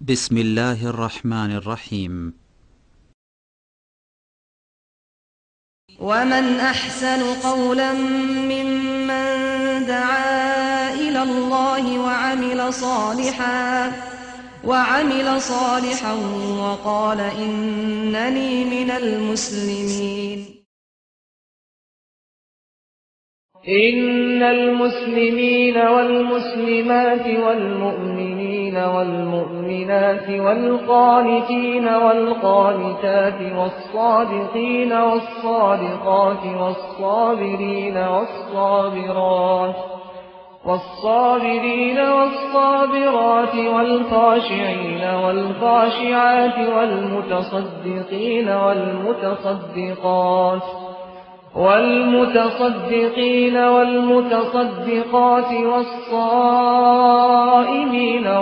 بسم الله الرحمن الرحيم. ومن أحسن قولا ممن دعا إلى الله وعمل صالحا وقال إنني من المسلمين. إن المسلمين والمسلمات والمؤمنين والمؤمنات والقانتين والقانتات والصادقين والصادقات والصابرين والصابرات والخاشعين والخاشعات والمتصدقين والمتصدقات والصائمين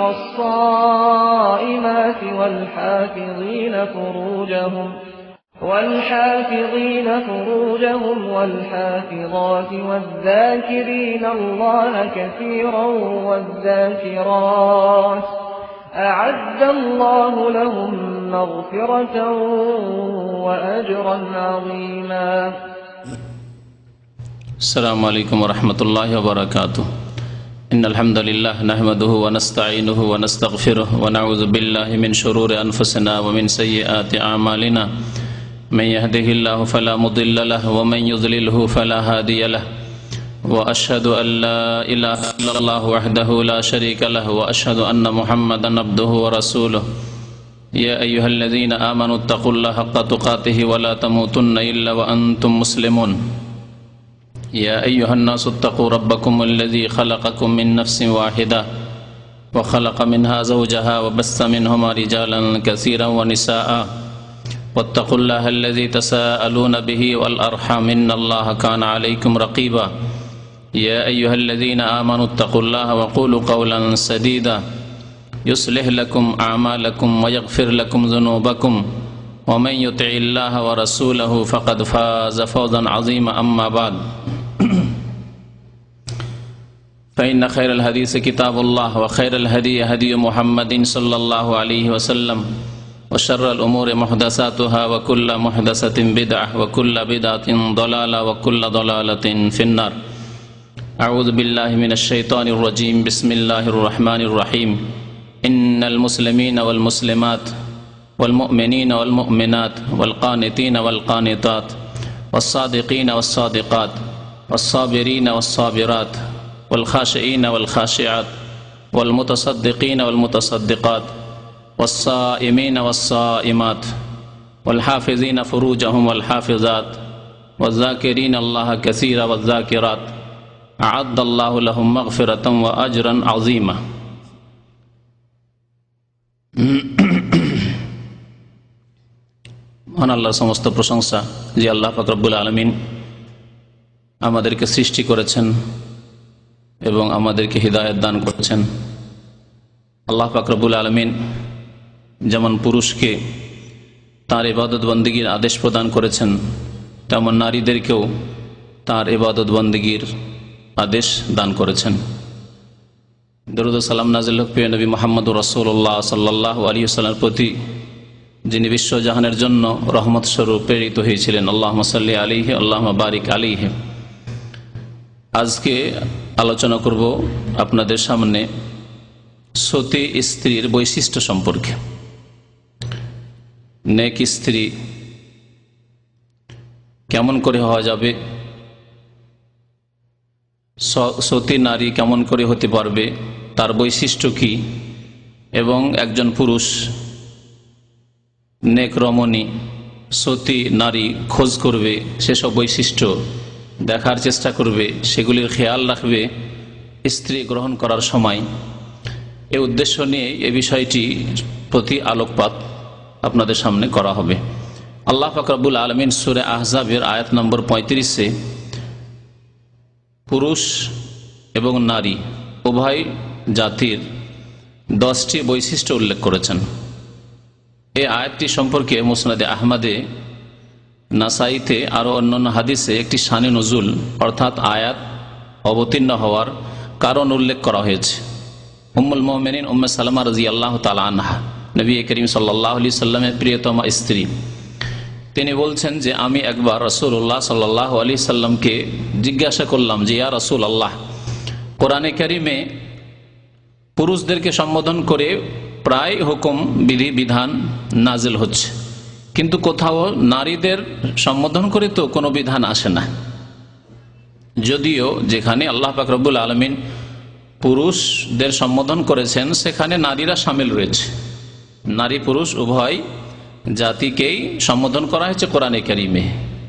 والصائمات والحافظين فروجهم والحافظات والذاكرين الله كثيرا والذاكرات أعد الله لهم مغفرة وأجرا عظيما. السلام عليكم ورحمة الله وبركاته. إن الحمد لله نحمده ونستعينه ونستغفره ونعوذ بالله من شرور أنفسنا ومن سيئات أعمالنا. من يهده الله فلا مضل له ومن يضلله فلا هادي له. وأشهد أن لا إله إلا الله وحده لا شريك له وأشهد أن محمدا عبده ورسوله. يا أيها الذين آمنوا اتقوا الله حق تقاته ولا تموتن إلا وأنتم مسلمون. يا أيها الناس اتقوا ربكم الذي خلقكم من نفس واحدة وخلق منها زوجها وبث منهما رجالا كثيرا ونساء واتقوا الله الذي تساءلون به والأرحام إن الله كان عليكم رقيبا. يا أيها الذين آمنوا اتقوا الله وقولوا قولا سديدا يصلح لكم أعمالكم ويغفر لكم ذنوبكم ومن يطع الله ورسوله فقد فاز فوزا عظيما. أما بعد فإن خير الحديث كتاب الله وخير الهدي هدي محمد صلى الله عليه وسلم وشر الأمور محدثاتها وكل محدثة بدعة وكل بدعة ضلالة وكل ضلالة في النار. أعوذ بالله من الشيطان الرجيم. بسم الله الرحمن الرحيم. إن المسلمين والمسلمات والمؤمنين والمؤمنات والقانتين والقانتات والصادقين والصادقات والصابرين والصابرات والخاشعين والخاشعات والمتصدقين والمتصدقات والصائمين والصائمات والحافظين فروجهم والحافظات والذاكرين الله كثيرا والذاكرات أعد الله لهم مغفرة وأجرا عظيما. মহান আল্লাহর সমস্ত প্রশংসা যে আল্লাহ পাক রব্বুল আলামিন আমাদেরকে সৃষ্টি করেছেন এবং আমাদেরকে হিদায়াত দান করেছেন। আল্লাহ পাক রব্বুল আলামিন যেমন পুরুষকে তার ইবাদত বন্দেগীর আদেশ প্রদান করেছেন, তেমন নারীদেরকেও তার ইবাদত বন্দেগীর আদেশ দান করেছেন। দরুদ ও সালাম নাজিল হোক প্রিয় নবী মুহাম্মদুর রাসূলুল্লাহ সাল্লাল্লাহু আলাইহি ওয়াসাল্লামের প্রতি, যিনি বিশ্বজাহানের জন্য রহমত স্বরূপ প্রেরিত হয়েছিলেন। আল্লাহুম্মা সাল্লি আলাইহি আল্লাহুম্মা বারিক আলাইহি। আজকে আলোচনা করব আপনাদের সামনে সতী স্ত্রীর বৈশিষ্ট্য সম্পর্কে। নেক স্ত্রী কেমন করে হওয়া যাবে, সতী নারী কেমন করে হতে পারবে, তার বৈশিষ্ট্য কি, এবং একজন পুরুষ নেক রমণী সতী নারী খোঁজ করবে, সেসব বৈশিষ্ট্য দেখার চেষ্টা করবে, সেগুলির খেয়াল রাখবে স্ত্রী গ্রহণ করার সময়। এই উদ্দেশ্য নিয়ে এই বিষয়টি প্রতি আলোকপাত আপনাদের সামনে করা হবে। আল্লাহ পাক রব্বুল আলামিন সূরা আহজাবের আয়াত নম্বর 35-এ পুরুষ এবং নারী উভয় জাতির 10টি বৈশিষ্ট্য উল্লেখ করেছেন। এই আয়াতটি সম্পর্কে মুসনাদে আহমদে, নাসাইতে আরও অন্যান্য হাদিসে একটি শানে নজুল অর্থাৎ আয়াত অবতীর্ণ হওয়ার কারণ উল্লেখ করা হয়েছে। উম্মুল মুমিনিন উম্মে সালামা রাদিয়াল্লাহু তাআলা আনহা, নবী করিম সাল্লাল্লাহু আলাইহি সাল্লামের প্রিয়তমা স্ত্রী। তিনি বলছেন যে আমি একবার রাসূলুল্লাহ সাল্লাল্লাহু আলাইহি সাল্লামকে জিজ্ঞাসা করলাম যে ইয়া রাসূলুল্লাহ, কোরআনে কারিমে পুরুষদেরকে সম্বোধন করে প্রায় হুকুম বিধি বিধান নাজিল হচ্ছে, কিন্তু কোথাও নারীদের সম্বোধন করে তো কোনো বিধান আসে না। যদিও যেখানে আল্লাহ পাক রব্বুল আলামিন পুরুষদের সম্বোধন করেছেন সেখানে নারীরা শামিল রয়েছে, নারী পুরুষ উভয় জাতিকেই সম্বোধন করা হয়েছে কোরআনে কারিমে,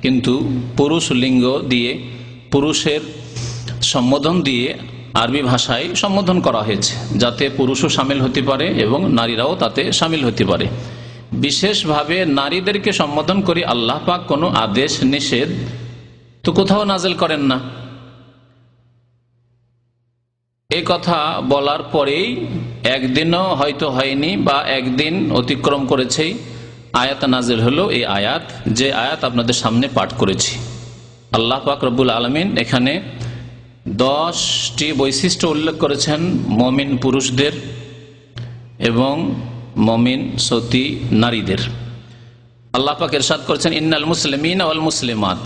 কিন্তু পুরুষ লিঙ্গ দিয়ে পুরুষের সম্বোধন দিয়ে আরবি ভাষায় সম্বোধন করা হয়েছে যাতে পুরুষও শামিল হতে পারে এবং নারীরাও তাতে শামিল হতে পারে। বিশেষভাবে নারীদেরকে সম্বোধন করে আল্লাহ পাক কোনো আদেশ নিষেধ তো কোথাও নাজিল করেন না। এই কথা বলার পরেই একদিনও হয়তো হয়নি বা একদিন অতিক্রম করেছেই আয়াত নাজিল হলো, এই আয়াত যে আয়াত আপনাদের সামনে পাঠ করেছি। আল্লাহ পাক রব্বুল আলামিন এখানে 10টি বৈশিষ্ট্য উল্লেখ করেছেন মুমিন পুরুষদের এবং মুমিন সতী নারীদের। আল্লাহ পাক ইরশাদ করেছেন ইন্নাল মুসলিমিনা ওয়াল মুসলিমাত,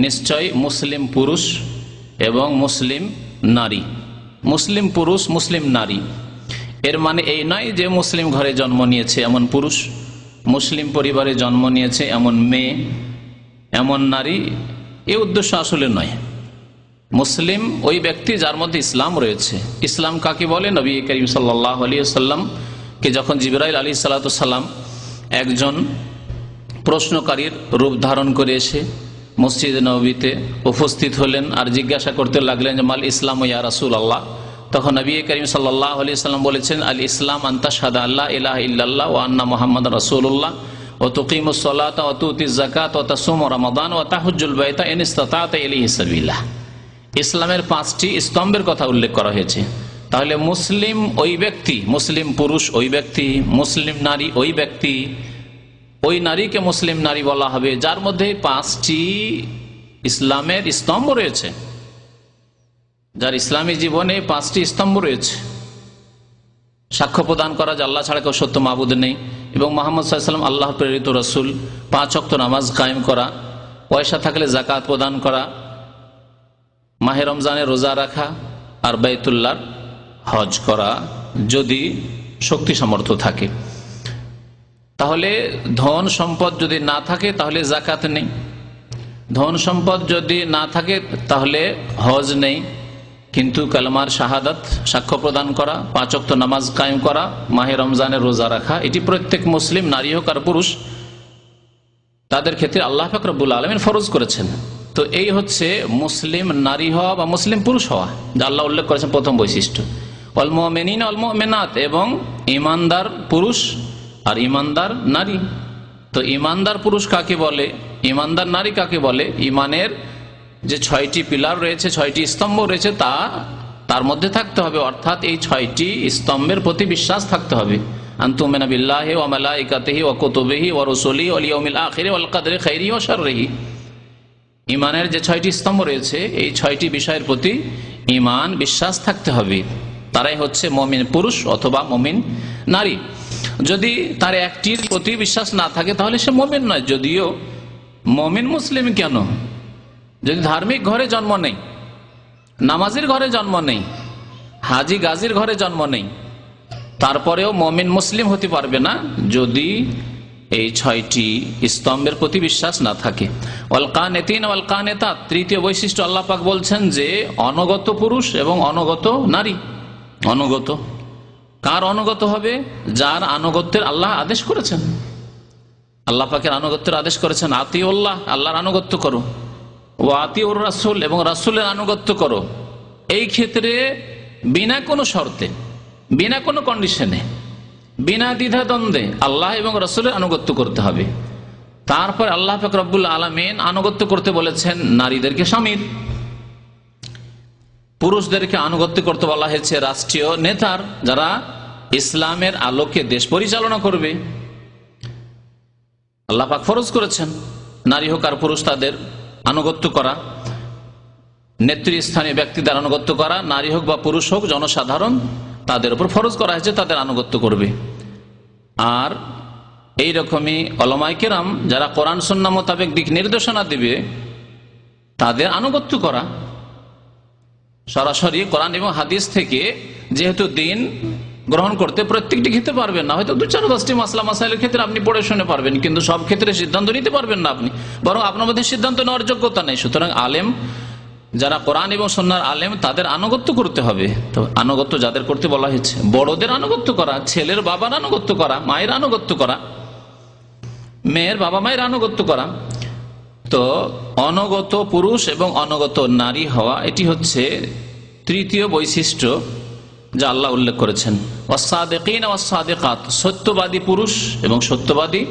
নিশ্চয় মুসলিম পুরুষ এবং মুসলিম নারী। মুসলিম পুরুষ মুসলিম নারী এর মানে এই নয় যে মুসলিম ঘরে জন্ম নিয়েছে এমন পুরুষ, মুসলিম পরিবারে জন্ম নিয়েছে এমন মেয়ে, এমন নারী, এ উদ্দেশ্য আসলে নয়। মুসলিম ওই ব্যক্তি যার মধ্যে ইসলাম রয়েছে। ইসলাম কাকে বলে? নবী করিম সাল্লাল্লাহু আলাইহি ওয়াসাল্লামকে যখন জিবরাইল আলাইহিস সালাতু সালাম একজন প্রশ্নকারীর রূপ ধারণ করে এসে মসজিদে নববীতে উপস্থিত হলেন আর জিজ্ঞাসা করতে লাগলেন যে মাল ইসলাম ইয়া রাসূলুল্লাহ, তখন নবী করিম সাল্লাল্লাহু আলাইহি ওয়াসাল্লাম বলেছেন আল ইসলাম আন তাশহাদা আল্লা ইলাহা ইল্লাল্লাহ ওয়া আন্না মুহাম্মাদার রাসূলুল্লাহ ওয়া তুকিমুস সালাতা ওয়া তুতিজ যাকাতা ওয়া তাসুমু রমাদান ওয়া তাহুজ্জুল বাইতা ইন ইসতাতা'তা ইলাইহি সাবিলা। ইসলামের 5টি স্তম্ভের কথা উল্লেখ করা হয়েছে। তাহলে মুসলিম ওই ব্যক্তি, মুসলিম পুরুষ ওই ব্যক্তি, মুসলিম নারী ওই ব্যক্তি, ওই নারীকে মুসলিম নারী বলা হবে যার মধ্যে 5টি ইসলামের স্তম্ভ রয়েছে, যার ইসলামী জীবনে 5টি স্তম্ভ রয়েছে। সাক্ষ্য প্রদান করা যে আল্লাহ ছাড়া কেউ সত্য মাবুদ নেই এবং মুহাম্মদ সাল্লাল্লাহু আলাইহি ওয়াসাল্লাম আল্লাহ প্রেরিত রাসূল, 5 ওয়াক্ত নামাজ কায়েম করা, পয়সা থাকলে যাকাত প্রদান করা, মাহে রমজানের রোজা রাখা আর বাইতুল্লাহর হজ করা যদি শক্তি সামর্থ্য থাকে। তাহলে ধন সম্পদ যদি না থাকে তাহলে যাকাত নেই, ধন সম্পদ যদি না থাকে তাহলে হজ নেই, কিন্তু কালেমার শাহাদাত সাক্ষ্য প্রদান করা, 5 ওয়াক্ত নামাজ কায়েম করা, মাহে রমজানের রোজা রাখা, এটি প্রত্যেক মুসলিম নারী হোক আর পুরুষ তাদের ক্ষেত্রে আল্লাহ পাক রব্বুল আলামিন ফরজ করেছেন। তো এই হচ্ছে মুসলিম নারী হওয়া বা মুসলিম পুরুষ হওয়া, যা আল্লাহ উল্লেখ করেছেন প্রথম বৈশিষ্ট্য। ওয়াল মুমিনিনা ওয়াল মুমিনাত, এবং ঈমানদার পুরুষ আর ঈমানদার নারী। তো ঈমানদার পুরুষ কাকে বলে, ঈমানদার নারী কাকে বলে? ঈমানের যে 6টি পিলার রয়েছে, 6টি স্তম্ভ রয়েছে তার মধ্যে থাকতে হবে, অর্থাৎ এই 6টি স্তম্ভের প্রতি বিশ্বাস থাকতে হবে। আন তুমিনা বিল্লাহি ওয়া মালাইকাতিহি ওয়া কুতুবিহি ওয়া রুসুলিহি ওয়াল ইয়াউমিল আখির ওয়াল কদরি খাইরিহি ওয়া শাররিহি। ঈমানের যে 6টি স্তম্ভ রয়েছে এই 6টি বিষয়ের প্রতি ঈমান বিশ্বাস থাকতে হবে, তারাই হচ্ছে মুমিন পুরুষ অথবা মুমিন নারী। যদি তার একটির প্রতি বিশ্বাস না থাকে তাহলে সে মুমিন নয়। যদিও মুমিন মুসলিম কেন, যদি ধার্মিক ঘরে জন্ম নেই, নামাজের ঘরে জন্ম নেই, হাজি গাজীর ঘরে জন্ম নেই, তারপরেও মুমিন মুসলিম হতে পারবে না যদি এই 6টি স্তম্ভের প্রতি বিশ্বাস না থাকে। ওয়াল কানিতিন ওয়াল কানিতাত, তৃতীয় বৈশিষ্ট্য আল্লাহ পাক বলছেন যে অনুগত পুরুষ এবং অনুগত নারী। অনুগত কার অনুগত হবে? যার আনুগত্যের আল্লাহ আদেশ করেছেন, আল্লাহ পাকের আনুগত্যের আদেশ করেছেন। আতিউল্লাহ, আল্লাহর আনুগত্য করো, ওয়া আতিউর রাসূল, এবং রাসূলের আনুগত্য করো। এই ক্ষেত্রে বিনা কোনো শর্তে, বিনা কোনো কন্ডিশনে, বিনা দ্বিধাদ্বন্দ্বে আল্লাহ এবং রাসূলের আনুগত্য করতে হবে। তারপর আল্লাহ পাক রব্বুল আলামিন আনুগত্য করতে বলেছেন নারীদেরকে স্বামীর, পুরুষদেরকে আনুগত্য করতে বলা হয়েছে রাষ্ট্রীয় নেতার, যারা ইসলামের আলোকে দেশ পরিচালনা করবে। আল্লাহ পাক ফরজ করেছেন নারী হোক আর পুরুষ তাদের আনুগত্য করা, নেতৃস্থানীয় ব্যক্তিদের আনুগত্য করা, নারী হোক বা পুরুষ হোক, জনসাধারণ তাদের উপর ফরজ করা হয়েছে, তাদের আনুগত্য করবে। আর এই রকমই উলামায়ে কেরাম যারা কোরআন সুন্নাহ মোতাবেক দিক নির্দেশনা দিবে তাদের আনুগত্য করা। সরাসরি কোরআন এবং হাদিস থেকে যেহেতু দিন গ্রহণ করতে প্রত্যেকটি ক্ষেত্রে পারবেন না, হয়তো 2-4-10টি মাসলা মাসাইলের ক্ষেত্রে আপনি পড়ে শুনে পারবেন, কিন্তু সব ক্ষেত্রে সিদ্ধান্ত নিতে পারবেন না আপনি, বরং আপনার মধ্যে সিদ্ধান্ত নেওয়ার যোগ্যতা নেই। সুতরাং আলেম যারা কোরআন এবং সুন্নাহর আলেম তাদের আনুগত্য করতে হবে। তো আনুগত্য যাদের করতে বলা হয়েছে, বড়দের আনুগত্য করা, ছেলের বাবার আনুগত্য করা, মায়ের আনুগত্য করা, মেয়ের বাবা মায়ের আনুগত্য করা। তো অনগত পুরুষ এবং অনগত নারী হওয়া, এটি হচ্ছে তৃতীয় বৈশিষ্ট্য যা আল্লাহ উল্লেখ করেছেন। ওয়াস-সাদিকিন ওয়াস-সাদিকাত, সত্যবাদী পুরুষ এবং সত্যবাদী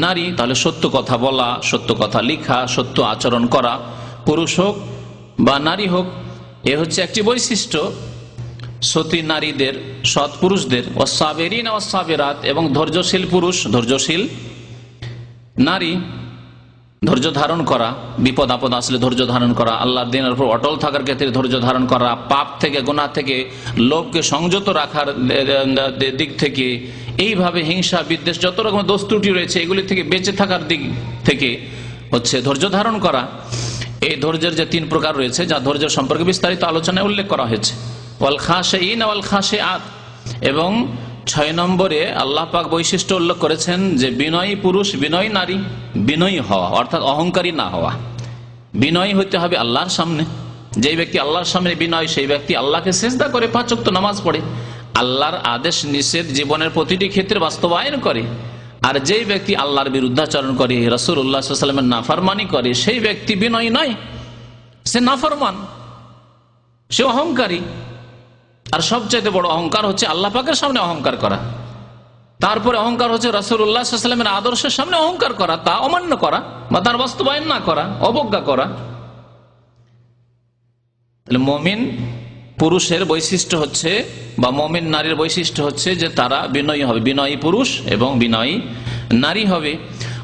নারী। তাহলে সত্য কথা বলা, সত্য কথা লেখা, সত্য আচরণ করা, পুরুষ হোক বা নারী হোক, এ হচ্ছে একটি বৈশিষ্ট্য সতী নারীদের, সৎ পুরুষদের। ওয়াস-সাবিরিন ওয়াস-সাবিরাত, এবং ধৈর্যশীল পুরুষ, ধৈর্যশীল নারী, ধৈর্য ধারণ করা, বিপদ আপদ আসলে ধৈর্য ধারণ করা, আল্লাহর দ্বীনের উপর অটল থাকার ক্ষেত্রে ধৈর্য ধারণ করা, পাপ থেকে, গুনাহ থেকে, লোভকে সংযত রাখার দিক থেকে, এইভাবে হিংসা বিদ্বেষ যত রকম দোষ ত্রুটি রয়েছে এগুলি থেকে বেঁচে থাকার দিক থেকে হচ্ছে ধৈর্য ধারণ করা। এই ধৈর্যের যে 3 প্রকার রয়েছে, যা ধৈর্যের সম্পর্কে বিস্তারিত আলোচনায় উল্লেখ করা হয়েছে। ওয়াল খাশিঈন ওয়াল খাশিআত, এবং 6 নম্বরে আল্লাহ পাক বৈশিষ্ট্য উল্লেখ করেছেন যে বিনয়ী পুরুষ, বিনয়ী নারী। বিনয়ী হওয়া অর্থাৎ অহংকারী না হওয়া, বিনয়ী হতে হবে আল্লাহর সামনে। যে ব্যক্তি আল্লাহর সামনে বিনয়, সেই ব্যক্তি আল্লাহকে সিজদা করে, 5 ওয়াক্ত নামাজ পড়ে, আল্লাহর আদেশ নিষেধ জীবনের প্রতিটি ক্ষেত্রে বাস্তবায়ন করে। আর যেই ব্যক্তি আল্লাহর বিরুদ্ধাচরণ করে, রাসূলুল্লাহ সাল্লাল্লাহু আলাইহি ওয়াসাল্লামের নাফরমানি করে, সেই ব্যক্তি বিনয়ী নয়, সে নাফরমান, সে অহংকারী। আর সবচাইতে বড় অহংকার হচ্ছে আল্লাহ পাকের সামনে অহংকার করা। তারপরে অহংকার হচ্ছে রাসূলুল্লাহ সাল্লাল্লাহু আলাইহি ওয়াসাল্লামের আদর্শের সামনে অহংকার করা, তা অমান্য করা বা তার বাস্তবায়ন না করা, অবজ্ঞা করা। তাহলে মুমিন পুরুষের বৈশিষ্ট্য হচ্ছে, বা মুমিন নারীর বৈশিষ্ট্য হচ্ছে যে তারা বিনয়ী হবে, বিনয়ী পুরুষ এবং বিনয়ী নারী হবে।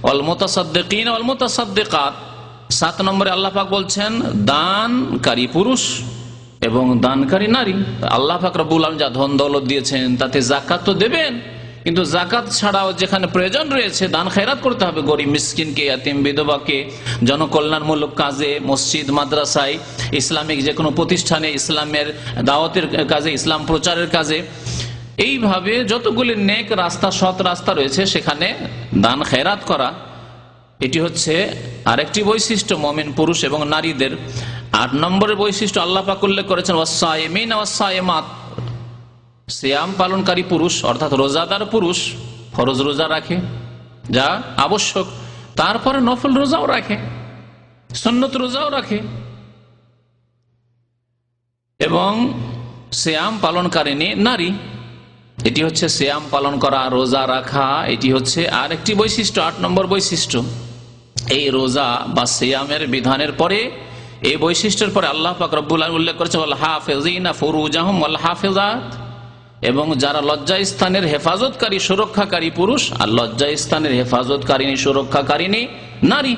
ওয়াল মুতাসাদ্দিকিন ওয়াল মুতাসাদ্দিকাত, 7 নম্বরে আল্লাহ পাক বলছেন দানকারী পুরুষ এবং দানকারী নারী। আল্লাহ পাক রব্বুল আলামিন যা ধন দৌলত দিয়েছেন তাতে যাকাত তো দেবেন, কিন্তু যাকাত ছাড়াও যেখানে প্রয়োজন রয়েছে দান খেরাত করতে হবে। গরিব মিসকিনকে, ইয়াতিম বিধবাকে, জনকল্যাণমূলক কাজে, মসজিদ মাদ্রাসায়, ইসলামিক যে কোনো প্রতিষ্ঠানে, ইসলামের দাওয়াতের কাজে, ইসলাম প্রচারের কাজে, এইভাবে যতগুলি নেক রাস্তা, সৎ রাস্তা রয়েছে সেখানে দান খেরাত করা, এটি হচ্ছে আরেকটি বৈশিষ্ট্য মুমিন পুরুষ এবং নারীদের। 8 নম্বরের বৈশিষ্ট্য আল্লাহ পাক উল্লেখ করেছেন ওয়াস-সাইমিন ওয়াস-সাইমাত, সিয়াম পালনকারী পুরুষ অর্থাৎ রোজাদার পুরুষ, ফরজ রোজা রাখে যা আবশ্যক, তারপরে নফল রোজাও রাখে, সুন্নত রোজাও রাখে, এবং সিয়াম পালনকারিনী নারী। এটি হচ্ছে সিয়াম পালন করা, রোজা রাখা, এটি হচ্ছে আরেকটি বৈশিষ্ট্য, 8 নম্বর বৈশিষ্ট্য। এই রোজা বা সিয়ামের বিধানের পরে, এই বৈশিষ্ট্যের পরে আল্লাহ পাক রব্বুল আলামিন উল্লেখ করেছে ওয়াল হাফিজিনা ফুরুজাহুম ওয়াল হাফিজাত, এবং যারা লজ্জাস্থানের হেফাজতকারী, সুরক্ষাকারী পুরুষ আর লজ্জাস্থানের হেফাজতকারিনী, সুরক্ষাকারিনী নারী।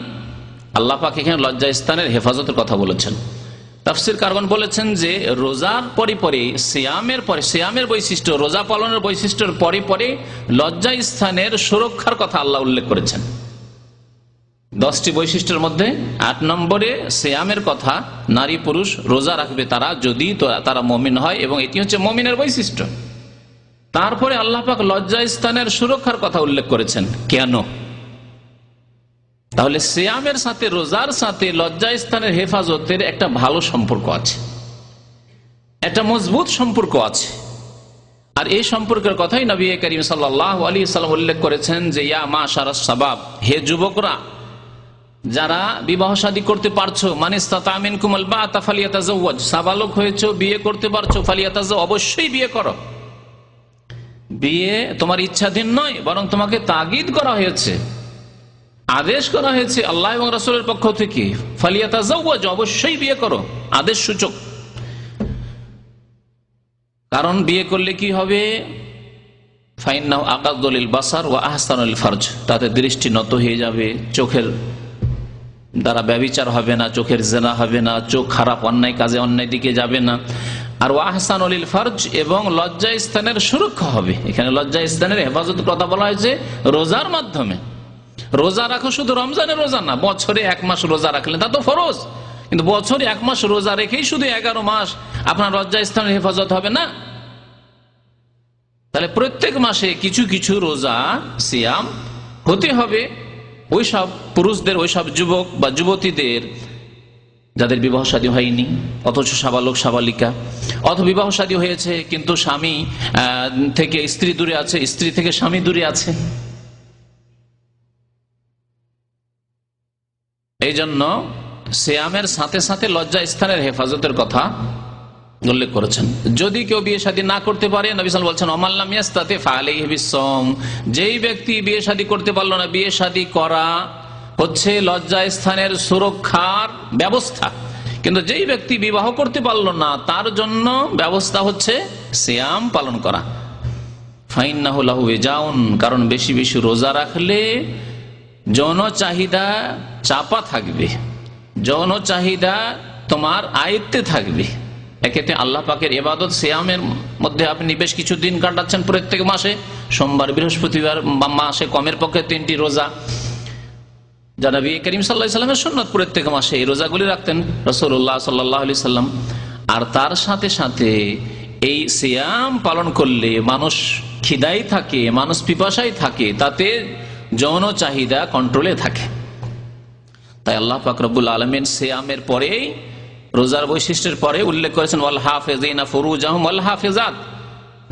আল্লাহ পাক এখানে লজ্জাস্থানের হেফাজতের কথা বলেছেন। তাফসীর কারগণ বলেছেন যে রোজার পরে পরে, সিয়ামের পরে, সিয়ামের বৈশিষ্ট্য, রোজা পালনের বৈশিষ্ট্যের পরে পরে লজ্জাস্থানের সুরক্ষার কথা আল্লাহ উল্লেখ করেছেন। 10টি বৈশিষ্ট্যের মধ্যে 8 নম্বরে সিয়ামের কথা, নারী পুরুষ রোজা রাখবে তারা, যদি তারা মুমিন হয়, এবং এটি হচ্ছে মুমিনের বৈশিষ্ট্য। তারপরে আল্লাহ পাক লজ্জাস্থানের সুরক্ষার কথা উল্লেখ করেছেন। কেন? তাহলে সিয়ামের সাথে, রোজার সাথে লজ্জাস্থানের হেফাজতের একটা ভালো সম্পর্ক আছে, একটা মজবুত সম্পর্ক আছে। আর এই সম্পর্কের কথাই নবী করিম সাল্লাল্লাহু আলাইহি ওয়াসাল্লাম উল্লেখ করেছেন যে ইয়া মাশারাস শাবাব, হে যুবকরা, যারা বিবাহ শাদী করতে পারছো, মান ইসতাতা মিনকুমুল বাআতা ফালিয়াতাজাওয়াজ, সাবালক হয়েছো, বিয়ে করতে পারছো, ফালিয়াতাজাওয়াজ, অবশ্যই বিয়ে করো। বিয়ে তোমার ইচ্ছাধীন নয়, বরং তোমাকে তাগিদ করা হয়েছে, আদেশ করা হয়েছে আল্লাহ এবং রাসূলের পক্ষ থেকে, ফালিয়াতাজাওয়াজ, অবশ্যই বিয়ে করো, আদেশ সূচক। কারণ বিয়ে করলে কি হবে? ফাইন্নাহু আগাদ্দু লিল বাসার ওয়া আহসানু লিল ফারজ, তাতে দৃষ্টি নত হয়ে যাবে, চোখের দ্বারা ব্যভিচার হবে না, চোখের জেনা হবে না, চোখ খারাপ অন্যায় কাজে, অন্যায় দিকে যাবে না। আর ওয়াহসানুল ফারজ, এবং লজ্জা স্থানের সুরক্ষা হবে। এখানে লজ্জা স্থানের হেফাজতের কথা বলা হয়েছে রোজার মাধ্যমে। রোজা রাখো শুধু রমজানের রোজা না, বছরে 1 মাস রোজা রাখলেন তা তো ফরজ, কিন্তু বছরে 1 মাস রোজা রেখেই শুধু 11 মাস আপনার লজ্জা স্থানের হেফাজত হবে না। তাহলে প্রত্যেক মাসে কিছু কিছু রোজা সিয়াম হতে হবে ওইসব পুরুষদের, ওইসব যুবক বা যুবতীদের যাদের বিবাহ শাদী হয়নি, অথচ সাবালক সাবালিকা, অথবা বিবাহ শাদী হয়েছে কিন্তু স্বামী থেকে স্ত্রী দূরে আছে, স্ত্রী থেকে স্বামী দূরে আছে। এই জন্য সিয়ামের সাথে সাথে লজ্জা স্থানের হেফাজতের কথা উল্লেখ করেছেন। যদি কেউ বিয়ে শাদী না করতে পারে, নবী সাল্লাল্লাহু আলাইহি ওয়াসাল্লাম বলছেন ওমাল্লাম ইয়াস্তাতি ফাআলাইহি বিসসাওম, যেই ব্যক্তি বিয়ে শাদী করতে পারলো না, বিয়ে শাদী করা হচ্ছে লজ্জা স্থানের সুরক্ষার ব্যবস্থা, কিন্তু যেই ব্যক্তি বিবাহ করতে পারলো না তার জন্য ব্যবস্থা হচ্ছে সিয়াম পালন করা। ফাইন্নাহু লাহু ওয়াজাউন, কারণ বেশি বেশি রোজা রাখলে যৌন চাহিদা চাপা থাকবে, যৌন চাহিদা তোমার আয়ত্তে থাকবে। এক্ষেত্রে আল্লাহ পাকের ইবাদত সিয়ামের মধ্যে আপনি বেশ কিছু দিন কাটাচ্ছেন প্রত্যেক মাসে, সোমবার বৃহস্পতিবার, মাসে কমের পক্ষে 3টি রোজা, যা নবী করিম সাল্লাল্লাহু আলাইহি ওয়াসাল্লামের সুন্নাত, প্রত্যেক মাসে এই রোজাগুলি রাখতেন রাসূলুল্লাহ সাল্লাল্লাহু আলাইহি ওয়াসাল্লাম। আর তার সাথে সাথে এই সিয়াম পালন করলে মানুষ খিদাই থাকে, মানুষ পিপাসায় থাকে, তাতে যৌন চাহিদা কন্ট্রোলে থাকে। তাই আল্লাহ পাক রব্বুল আলামিন সিয়ামের পরেই, রোজার বৈশিষ্ট্যের পরে উল্লেখ করেছেন ওয়াল হাফিজিনা ফুরুজাহুম ওয়াল হাফিজাত,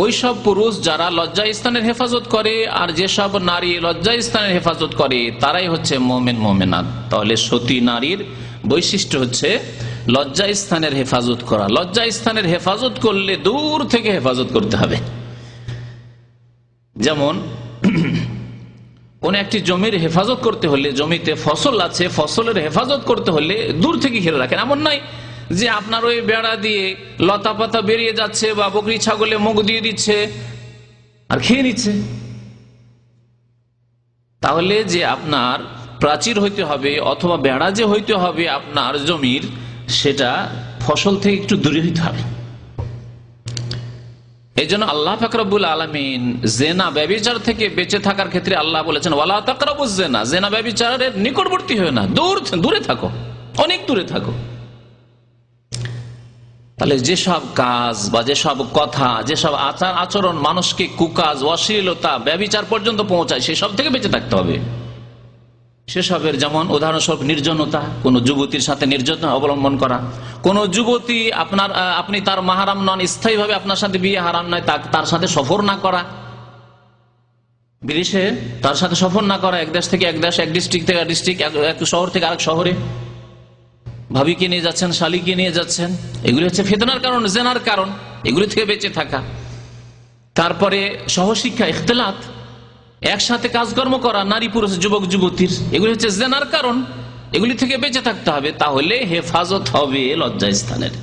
ওইসব পুরুষ যারা লজ্জা স্থানের হেফাজত করে আর যেসব নারী লজ্জা স্থানের হেফাজত করে তারাই হচ্ছে মুমিন মুমিনাত। তাহলে সতী নারীর বৈশিষ্ট্য হচ্ছে লজ্জা স্থানের হেফাজত করা। লজ্জা স্থানের হেফাজত করলে দূর থেকে হেফাজত করতে হবে। যেমন কোন একটি জমির হেফাজত করতে হলে, জমিতে ফসল আছে, ফসলের হেফাজত করতে হলে দূর থেকে ঘিরে রাখেন। এমন নয় যে আপনার ওই বেড়া দিয়ে লতা পাতা বেরিয়ে যাচ্ছে বা বকরি ছাগলে মুখ দিয়ে দিচ্ছে আর খেয়ে নিচ্ছে। তাহলে যে আপনার প্রাচীর হইতে হবে অথবা বেড়া যে হইতে হবে আপনার জমির, সেটা ফসল থেকে একটু দূরে হইতে হবে। এই জন্য আল্লাহ পাক রব্বুল আলামিন জেনা ব্যভিচার থেকে বেঁচে থাকার ক্ষেত্রে আল্লাহ বলেছেন ওয়ালা তাকরাবুজ জেনা, জেনা ব্যভিচারের নিকটবর্তী হয়ে না, দূরে থাকো, অনেক দূরে থাকো। তাহলে যেসব কাজ বা যেসব কথা, যেসব আচার আচরণ মানুষকে কুকাজ, অশ্লীলতা, ব্যভিচার পর্যন্ত পৌঁছায়, সেসব থেকে বেঁচে থাকতে হবে। সেসবের যেমন উদাহরণস্বরূপ নির্জনতা, কোন যুবতীর সাথে নির্জনতা অবলম্বন করা, কোন যুবতী আপনি তার মাহারাম নন, স্থায়ীভাবে আপনার সাথে বিয়ে হারাম নয়, তার সাথে সফর না করা, বিদেশে তার সাথে সফর না করা, এক দেশ থেকে এক দেশ, এক ডিস্ট্রিক্ট থেকে এক ডিস্ট্রিক্ট, এক শহর থেকে আরেক শহরে ভাবিকে নিয়ে যাচ্ছেন, শালিকে নিয়ে যাচ্ছেন, এগুলি হচ্ছে ফিতনার কারণ, জেনার কারণ, এগুলি থেকে বেঁচে থাকা। তারপরে সহশিক্ষা, ইখতিলাত, একসাথে কাজকর্ম করা নারী পুরুষ যুবক যুবতীর, এগুলি হচ্ছে জেনার কারণ, এগুলি থেকে বেঁচে থাকতে হবে। তাহলে হেফাজত হবে লজ্জা স্থানের,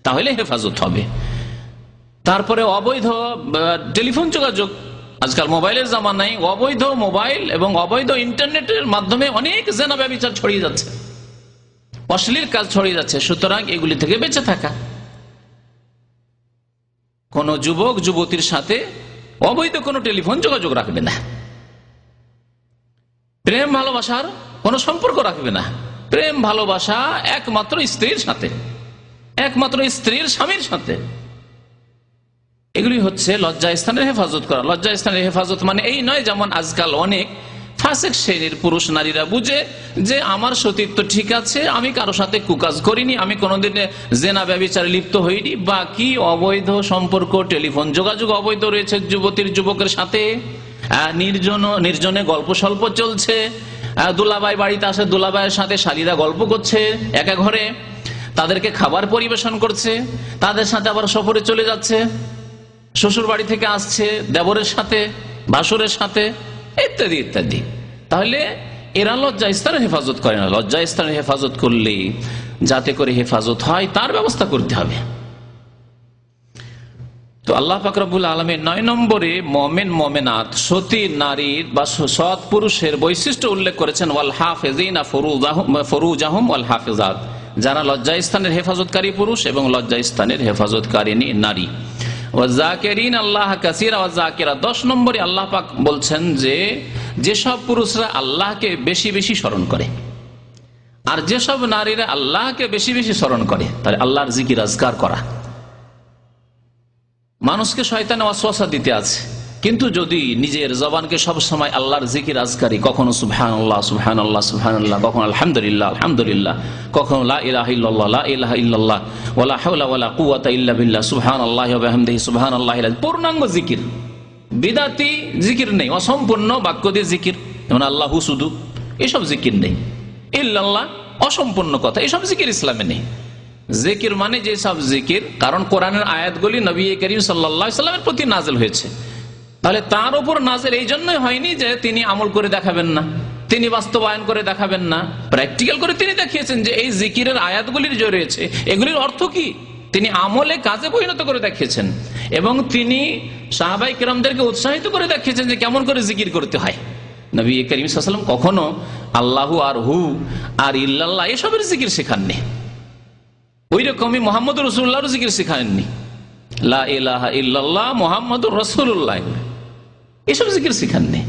তাহলে হেফাজত হবে। তারপরে অবৈধ টেলিফোন যোগাযোগ, আজকাল মোবাইলের জামানায় অবৈধ মোবাইল এবং অবৈধ ইন্টারনেটের মাধ্যমে অনেক জেনা ব্যভিচার ছড়িয়ে যাচ্ছে, অশ্লীল কাজ ছড়িয়ে যাচ্ছে। সুতরাং এগুলি থেকে বেঁচে থাকা, কোন যুবক যুবতীর সাথে অবৈধ কোনো টেলিফোন যোগাযোগ রাখবে না, প্রেম ভালোবাসার কোনো সম্পর্ক রাখবে না। প্রেম ভালোবাসা একমাত্র স্ত্রীর সাথে, একমাত্র স্ত্রীর স্বামীর সাথে। এগুলি হচ্ছে লজ্জা স্থানের হেফাজত করা। লজ্জা স্থানের হেফাজত মানে এই নয় যেমন আজকাল অনেক ফাসেক শ্রেণীর পুরুষ নারীরা বুঝে যে আমার সতীত্ব ঠিক আছে, আমি কারো সাথে কুকাজ করিনি, আমি কোনোদিন জেনা ব্যভিচারে লিপ্ত হইনি, বাকি অবৈধ সম্পর্ক, টেলিফোন যোগাযোগ অবৈধ রয়েছে যুবতীর যুবকের সাথে, নির্জনে গল্প স্বল্প চলছে, দুলাভাই বাড়িতে আসে, দুলাভাইয়ের সাথে শালীরা গল্প করছে একা ঘরে, তাদেরকে খাবার পরিবেশন করছে, তাদের সাথে আবার সফরে চলে যাচ্ছে, শ্বশুর বাড়ি থেকে আসছে দেবরের সাথে, ভাসুরের সাথে, ইত্যাদি ইত্যাদি। তাহলে এরা লজ্জা স্থানের হেফাজত করে না। লজ্জা স্থানের হেফাজত করলে যাতে করে হেফাজত হয় তার ব্যবস্থা করতে হবে। তো আল্লাহ পাক রব্বুল আলামিন 9 নম্বরে মুমিন মুমিনাত, সতী নারীর বা সৎ পুরুষের বৈশিষ্ট্য উল্লেখ করেছেন ওয়াল হাফিজিনা ফুরুজাহুম ওয়াল হাফিজাত, যারা লজ্জাস্থানের হেফাজতকারী পুরুষ এবং লজ্জাস্থানের হেফাজতকারিনী নারী। ওয়াজাকিরিন আল্লাহ কাসীরা ওয়াজাকিরা, 10 নম্বরে আল্লাহ পাক বলছেন যে যেসব পুরুষরা আল্লাহকে বেশি বেশি স্মরণ করে আর যেসব নারীরা আল্লাহকে বেশি বেশি স্মরণ করে, তাহলে আল্লাহর জিকির আজকার করা। মানুষকে শয়তান ওয়াসওয়াসা দিতে আছে, কিন্তু যদি নিজের জবানকে সব সময় আল্লাহর জিকির আজকারি, কখনো সুবহানাল্লাহ সুবহানাল্লাহ সুবহানাল্লাহ, কখনো আলহামদুলিল্লাহ আলহামদুলিল্লাহ, কখনো লা ইলাহা ইল্লাল্লাহ লা ইলাহা ইল্লাল্লাহ ওয়ালা হাওলা ওয়ালা কুওয়াতা ইল্লা বিল্লাহ সুবহানাল্লাহি ওয়া বিহামদিহি সুবহানাল্লাহিল আযীম, পূর্ণাঙ্গ জিকির, বিদাতি জিকির নেই, অসম্পূর্ণ বাক্য দিয়ে জিকির, যেমন আল্লাহু শুধু, এসব জিকির নেই। ইল্লাল্লাহ অসম্পূর্ণ কথা, এসব জিকির ইসলামে নেই। জিকির মানে যে সব জিকির, কারণ কোরআনের আয়াতগুলি নবী করিম সাল্লাল্লাহু আলাইহি সাল্লামের প্রতি নাযিল হয়েছে, তাহলে তার উপর নাযিল এই জন্যই হয়নি যে তিনি আমল করে দেখাবেন না, তিনি বাস্তবায়ন করে দেখাবেন না, প্র্যাকটিক্যাল করে তিনি দেখিয়েছেন যে এই জিকিরের আয়াতগুলির যে রয়েছে এগুলির অর্থ কি, তিনি আমলে কাজে পরিণত করে দেখিয়েছেন এবং তিনি সাহাবাই কিরামদেরকে উৎসাহিত করে দেখিয়েছেন যে কেমন করে জিকির করতে হয়। নবী করিম সাল্লাল্লাহু আলাইহি ওয়াসাল্লাম কখনো আল্লাহু আর হু আর ইল্লাল্লাহ এসবের জিকির শেখাননি, ওই রকমই মুহাম্মদুর রাসূলুল্লাহর জিকির শেখাননি, লা ইলাহা ইল্লাল্লাহ মুহাম্মাদুর রাসূলুল্লাহ এসব জিকির শেখাননি।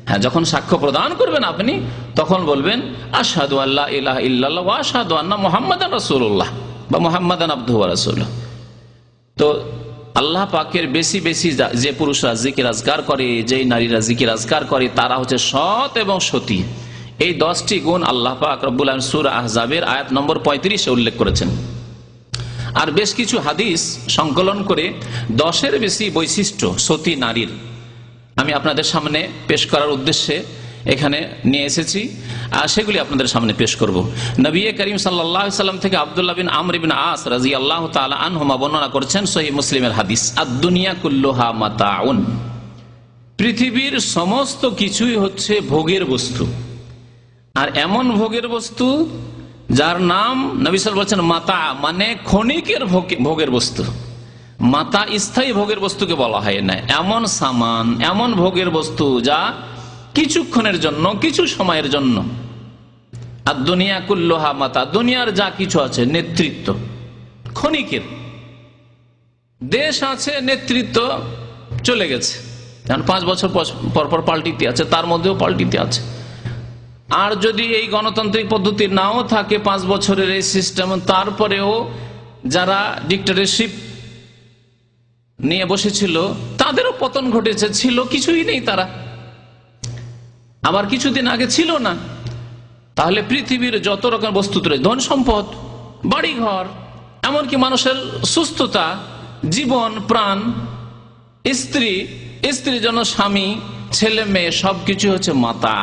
হ্যাঁ, যখন সাক্ষ্য প্রদান করবেন আপনি তখন বলবেন আশহাদু আল্লা ইলাহা ইল্লাল্লাহ ওয়া আশহাদু আন্না মুহাম্মাদান রাসূলুল্লাহ বা মুহাম্মাদান আবদুহু ওয়া রাসূলুহু। তো আল্লাহ পাকের বেশি বেশি যে পুরুষরা জিকির আজকার করে, যেই নারীরা জিকির আজকার করে, তারা হচ্ছে সৎ এবং সতী। এই 10টি গুণ আল্লাহ পাক রব্বুল আলামিন সূরা আহজাবের আয়াত নম্বর 35-এ উল্লেখ করেছেন। আর বেশ কিছু হাদিস সংকলন করে 10-এর বেশি বৈশিষ্ট্য সতী নারীর আমি আপনাদের সামনে পেশ করার উদ্দেশ্যে এখানে নিয়ে এসেছি, আর সেগুলি আপনাদের সামনে পেশ করব। নবী করিম সাল্লাল্লাহু আলাইহি সাল্লাম থেকে আব্দুল্লাহ বিন আমর ইবনে আস রাদিয়াল্লাহু তাআলা আনহুমা বর্ণনা করছেন সহিহ মুসলিমের হাদিস, আদ-দুনিয়া কুল্লুহা মাতাউন, পৃথিবীর সমস্ত কিছুই হচ্ছে ভোগের বস্তু, আর এমন ভোগের বস্তু যার নাম নবী সাল্লাল্লাহু আলাইহি বলছেন মাতা, মানে ক্ষণিকের ভোগের বস্তু। মাতা স্থায়ী ভোগের বস্তুকে বলা হয় না, এমন সামান, এমন ভোগের বস্তু যা কিছুক্ষণের জন্য, কিছু সময়ের জন্য। আর দুনিয়া কুল্লুহা মাতা, দুনিয়ার যা কিছু আছে নেতৃত্ব ক্ষণিকের, দেশ আছে নেতৃত্ব চলে গেছে, কারণ 5 বছর পর পর পাল্টিতে আছে, তার মধ্যেও পাল্টিতে আছে। আর যদি এই গণতান্ত্রিক পদ্ধতি নাও থাকে 5 বছরের এই সিস্টেম, তারপরেও যারা ডিক্টেটরশিপ নিয়ে বসেছিল তাদেরও পতন ঘটেছে, ছিল কিছুই নেই তারা, আবার কিছুদিন আগে ছিল না। তাহলে পৃথিবীর যত রকম বস্তু রয়েছে, ধন সম্পদ, বাড়িঘর, এমনকি মানুষের সুস্থতা, জীবন, প্রাণ, স্ত্রী, স্ত্রীর জন্য স্বামী, ছেলে মেয়ে, সবকিছু হচ্ছে মাতা,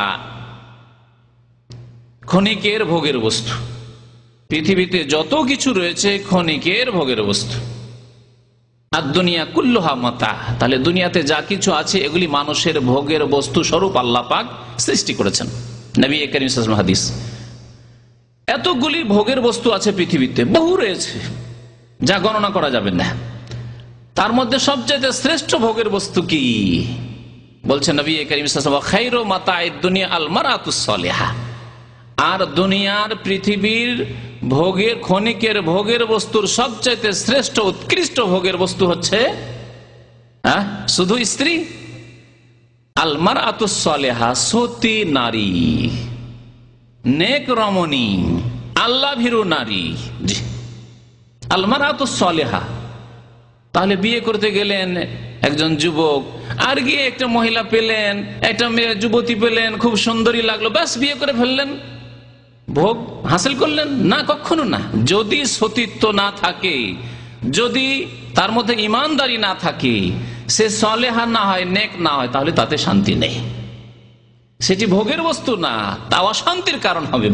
ক্ষণিকের ভোগের বস্তু। পৃথিবীতে যত কিছু রয়েছে ক্ষণিকের ভোগের বস্তু। আর দুনিয়া কুল্লুহা মাতা, তাহলে দুনিয়াতে যা কিছু আছে এগুলি মানুষের ভোগের বস্তু স্বরূপ আল্লাহ পাক সৃষ্টি করেছেন। নবী করিম সাল্লাল্লাহু আলাইহি ওয়াসাল্লাম হাদিস, এতগুলি ভোগের বস্তু আছে পৃথিবীতে, বহু রয়েছে যা গণনা করা যাবে না। তার মধ্যে সবচেয়ে শ্রেষ্ঠ ভোগের বস্তু কি বলছেন নবী করিম সাল্লাল্লাহু আলাইহি ওয়াসাল্লাম, খায়রু মাতা'আদ দুনিয়া আল মারআতুস সালিহা, আর দুনিয়ার পৃথিবীর ভোগের ক্ষণিকের ভোগের বস্তুর সবচাইতে শ্রেষ্ঠ উৎকৃষ্ট ভোগের বস্তু হচ্ছে শুধু স্ত্রী, আল মারআতুস সালিহা, সতী নারী, নেক রমণী, আল্লাহ ভীরু নারী। জি, আল মারআতুস সালিহা। তাহলে বিয়ে করতে গেলেন একজন যুবক, আর গিয়ে একটা মহিলা পেলেন, একটা মেয়ে যুবতী পেলেন, খুব সুন্দরী লাগলো, ব্যাস বিয়ে করে ফেললেন, ভোগ হাসিল করলেন? না, কখনো না। যদি সতীত্ব না থাকে, যদি তার মধ্যে ইমানদারি না থাকে, সে সালেহা না হয়, নেক না হয়, তাহলে তাতে শান্তি নেই। সেটি ভোগের বস্তু না, তা অশান্তির কারণ হবে।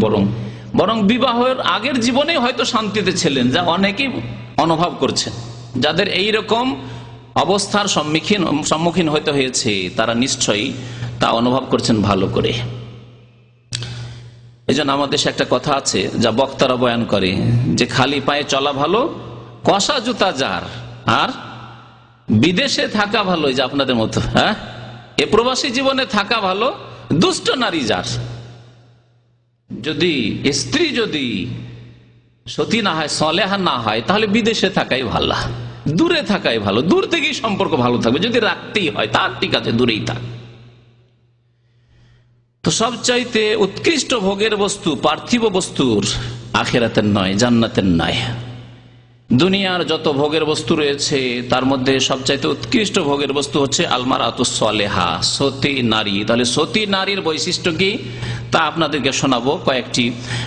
বরং বিবাহের আগের জীবনে হয়তো শান্তিতে ছিলেন, যা অনেকেই অনুভব করছেন। যাদের এই রকম অবস্থার সম্মুখীন হতে হয়েছে তারা নিশ্চয়ই তা অনুভব করছেন ভালো করে। এই জন্য আমাদের দেশে একটা কথা আছে যা বক্তারা বয়ান করে, যে খালি পায়ে চলা ভালো, কষা জুতা যার, আর বিদেশে থাকা ভালো, যে আপনাদের মতো, হ্যাঁ, এ প্রবাসী জীবনে থাকা ভালো, দুষ্ট নারী যার। যদি স্ত্রী যদি সতী না হয়, সলেহা না হয়, তাহলে বিদেশে থাকাই ভালো, দূরে থাকাই ভালো। দূর থেকেই সম্পর্ক ভালো থাকবে। যদি রাখতেই হয় তার ঠিক আছে, দূরেই থাক। তো সবচাইতে উৎকৃষ্ট ভোগের বস্তু পার্থিব বস্তুর, আখিরাতের নয়, জান্নাতের নয়। দুনিয়ার যত ভোগের বস্তু রয়েছে তার মধ্যে সবচাইতে উৎকৃষ্ট ভোগের বস্তু হচ্ছে আলমারাতুস সালেহা, সতী নারী। তাহলে সতী নারীর বৈশিষ্ট্য কি তা আপনাদেরকে শোনাবো। কয়েকটি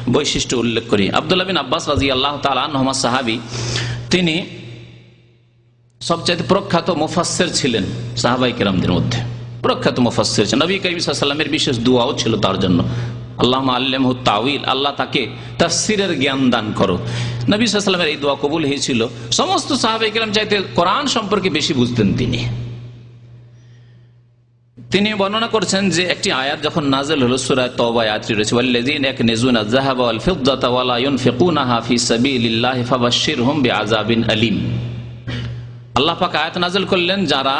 বৈশিষ্ট্য উল্লেখ করি। আব্দুল্লাহ বিন আব্বাস রাদিয়াল্লাহু তাআলা আনহুমা সাহাবী, তিনি সবচাইতে প্রখ্যাত মুফাসসির ছিলেন সাহাবায়ে কেরামদের মধ্যে, প্রখ্যাত মুফাসসির ছিলেন। নবী করিম সাল্লাল্লাহু আলাইহি ওয়াসাল্লামের বিশেষ দুআও ছিল তার জন্য, আল্লাহুম্মা আল্লিমহু তাউইল, আল্লাহ তাকে তাফসীরের জ্ঞান দান করো। নবী সাল্লাল্লাহু আলাইহি ওয়াসাল্লামের এই দোয়া কবুল হয়েছিল। সমস্ত সাহাবায়ে কেরাম চাইতে কোরআন সম্পর্কে বেশি বুঝতেন তিনি বর্ণনা করছেন যে একটি আয়াত যখন নাযিল হলো, সূরা তাওবা আয়াতটি রয়েছে, ওয়াল্লাযীনা ইয়াকনিজুনা আয-যাহাবা ওয়াল ফিদ্দাতা ওয়া লা ইউনফিকুনাহা ফি সাবিলিল্লাহি ফাবাশশিরহুম বিআযাবিন আলীম। আল্লাহ পাক আয়াত নাযিল করলেন, যারা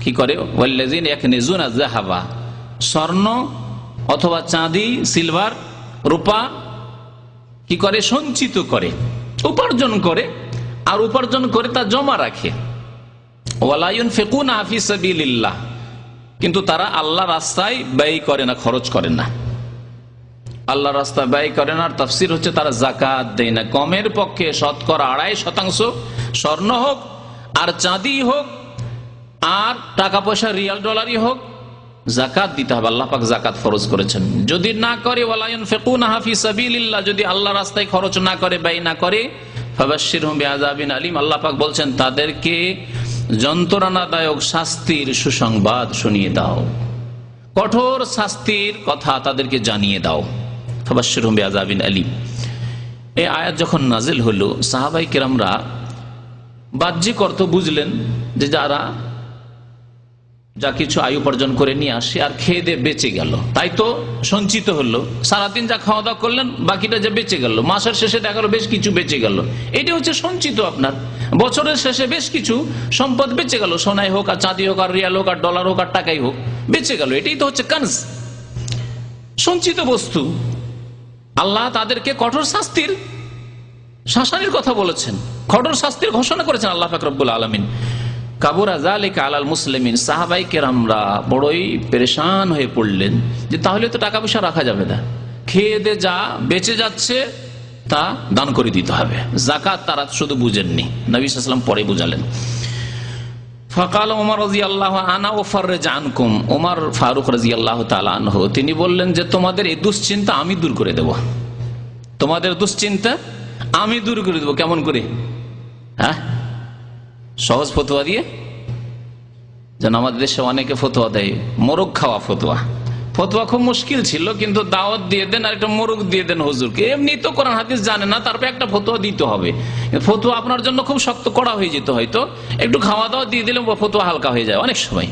কি করে, ওয়াল্লাযীনা ইয়াকনিজুনা আয-যাহাবা, স্বর্ণ অথবা চাঁদি, সিলভার, রূপা কি করে, সঞ্চিত করে, উপার্জন করে, আর উপার্জন করে তা জমা রাখে। ওয়ালা ইউনফিকুনাহা ফি সাবিলিল্লাহ, কিন্তু তারা আল্লাহ রাস্তায় ব্যয় করে না, খরচ করে না, আল্লাহ রাস্তায় ব্যয় করে না। আর তাফসীর হচ্ছে তারা যাকাত দেয় না। কমের পক্ষে শতকরা 2.5% স্বর্ণ হোক আর চাঁদি হোক আর টাকা পয়সা রিয়াল ডলারই হোক, যাকাত দিতে হবে। আল্লাহ পাক যাকাত ফরজ করেছেন। যদি না করে, ওয়ালা ইউনফিকুনাহা ফি সাবিলিল্লাহ, যদি আল্লাহ রাস্তায় খরচ না করে, ব্যয় না করে, ফাবাশশিরহুম বিআযাবিন আলীম, আল্লাহ পাক বলছেন তাদেরকে যন্ত্রণাদায়ক শাস্তির সুসংবাদ শুনিয়ে দাও, কঠোর শাস্তির কথা তাদেরকে জানিয়ে দাও। ফাবাশশিরহুম বিআযাবিন আলীম। এই আয়াত যখন নাজিল হলো, সাহাবায়ে কেরামরা বাহ্যিক অর্থ বুঝলেন যে যারা যা কিছু আয় উপার্জন করে নিয়ে আসে আর খেয়ে দিয়ে বেঁচে গেল, তাই তো সঞ্চিত হলো। সারাদিন যা খাওয়া দাওয়া করলেন, বাকিটা যে বেঁচে গেল, মাসের শেষে দেখা গেল বেশ কিছু বেঁচে গেল, এটি হচ্ছে সঞ্চিত। আপনার বছরের শেষে বেশ কিছু সম্পদ বেঁচে গেল, সোনাই হোক আর চাঁদি হোক আর রিয়াল হোক আর ডলার হোক আর টাকাই হোক, বেঁচে গেল। এটাই তো হচ্ছে কানজ, সঞ্চিত বস্তু। আল্লাহ তাদেরকে কঠোর শাস্তির, শাসানির কথা বলেছেন, কঠোর শাস্তির ঘোষণা করেছেন আল্লাহ পাক রব্বুল আলামিন। কাবুরা যালিকা আলাল মুসলিমিন, সাহাবায়ে কেরামরা বড়ই পেরেশান হয়ে পড়লেন যে তাহলে তো টাকা পয়সা রাখা যাবে না, খেয়ে দে যা বেঁচে যাচ্ছে তা দান করে দিতে হবে। যাকাত তারা শুধু বুঝেননি, নবী সাল্লাল্লাহু আলাইহি ওয়াসাল্লাম পরে বুঝালেন। ফাকাল ওমর রাদিয়াল্লাহু আনা ওয়াফারজ আনকুম, ওমর ফারুক রাদিয়াল্লাহু তাআলা আনহু তিনি বললেন যে তোমাদের এই দুশ্চিন্তা আমি দূর করে দেব, তোমাদের দুশ্চিন্তা আমি দূর করে দেব। কেমন করে? হ্যাঁ, সহজ ফতোয়া দিয়ে? যেন আমাদের দেশে অনেকে ফতোয়া দেয়, মোরগ খাওয়া ফতোয়া। ফতোয়া খুব মুশকিল ছিল, কিন্তু দাওয়াত দিয়ে দেন আর একটা মোরগ দিয়ে দেন হুজুরকে। এমনি তো কোরআন হাদিস জানে না, তারপর একটা ফতোয়া দিতে হবে। ফতোয়া আপনার জন্য খুব শক্ত কড়া হয়ে যেত, হয়তো একটু খাওয়া দাওয়া দিয়ে দিলে ফতোয়া হালকা হয়ে যায় অনেক সময়।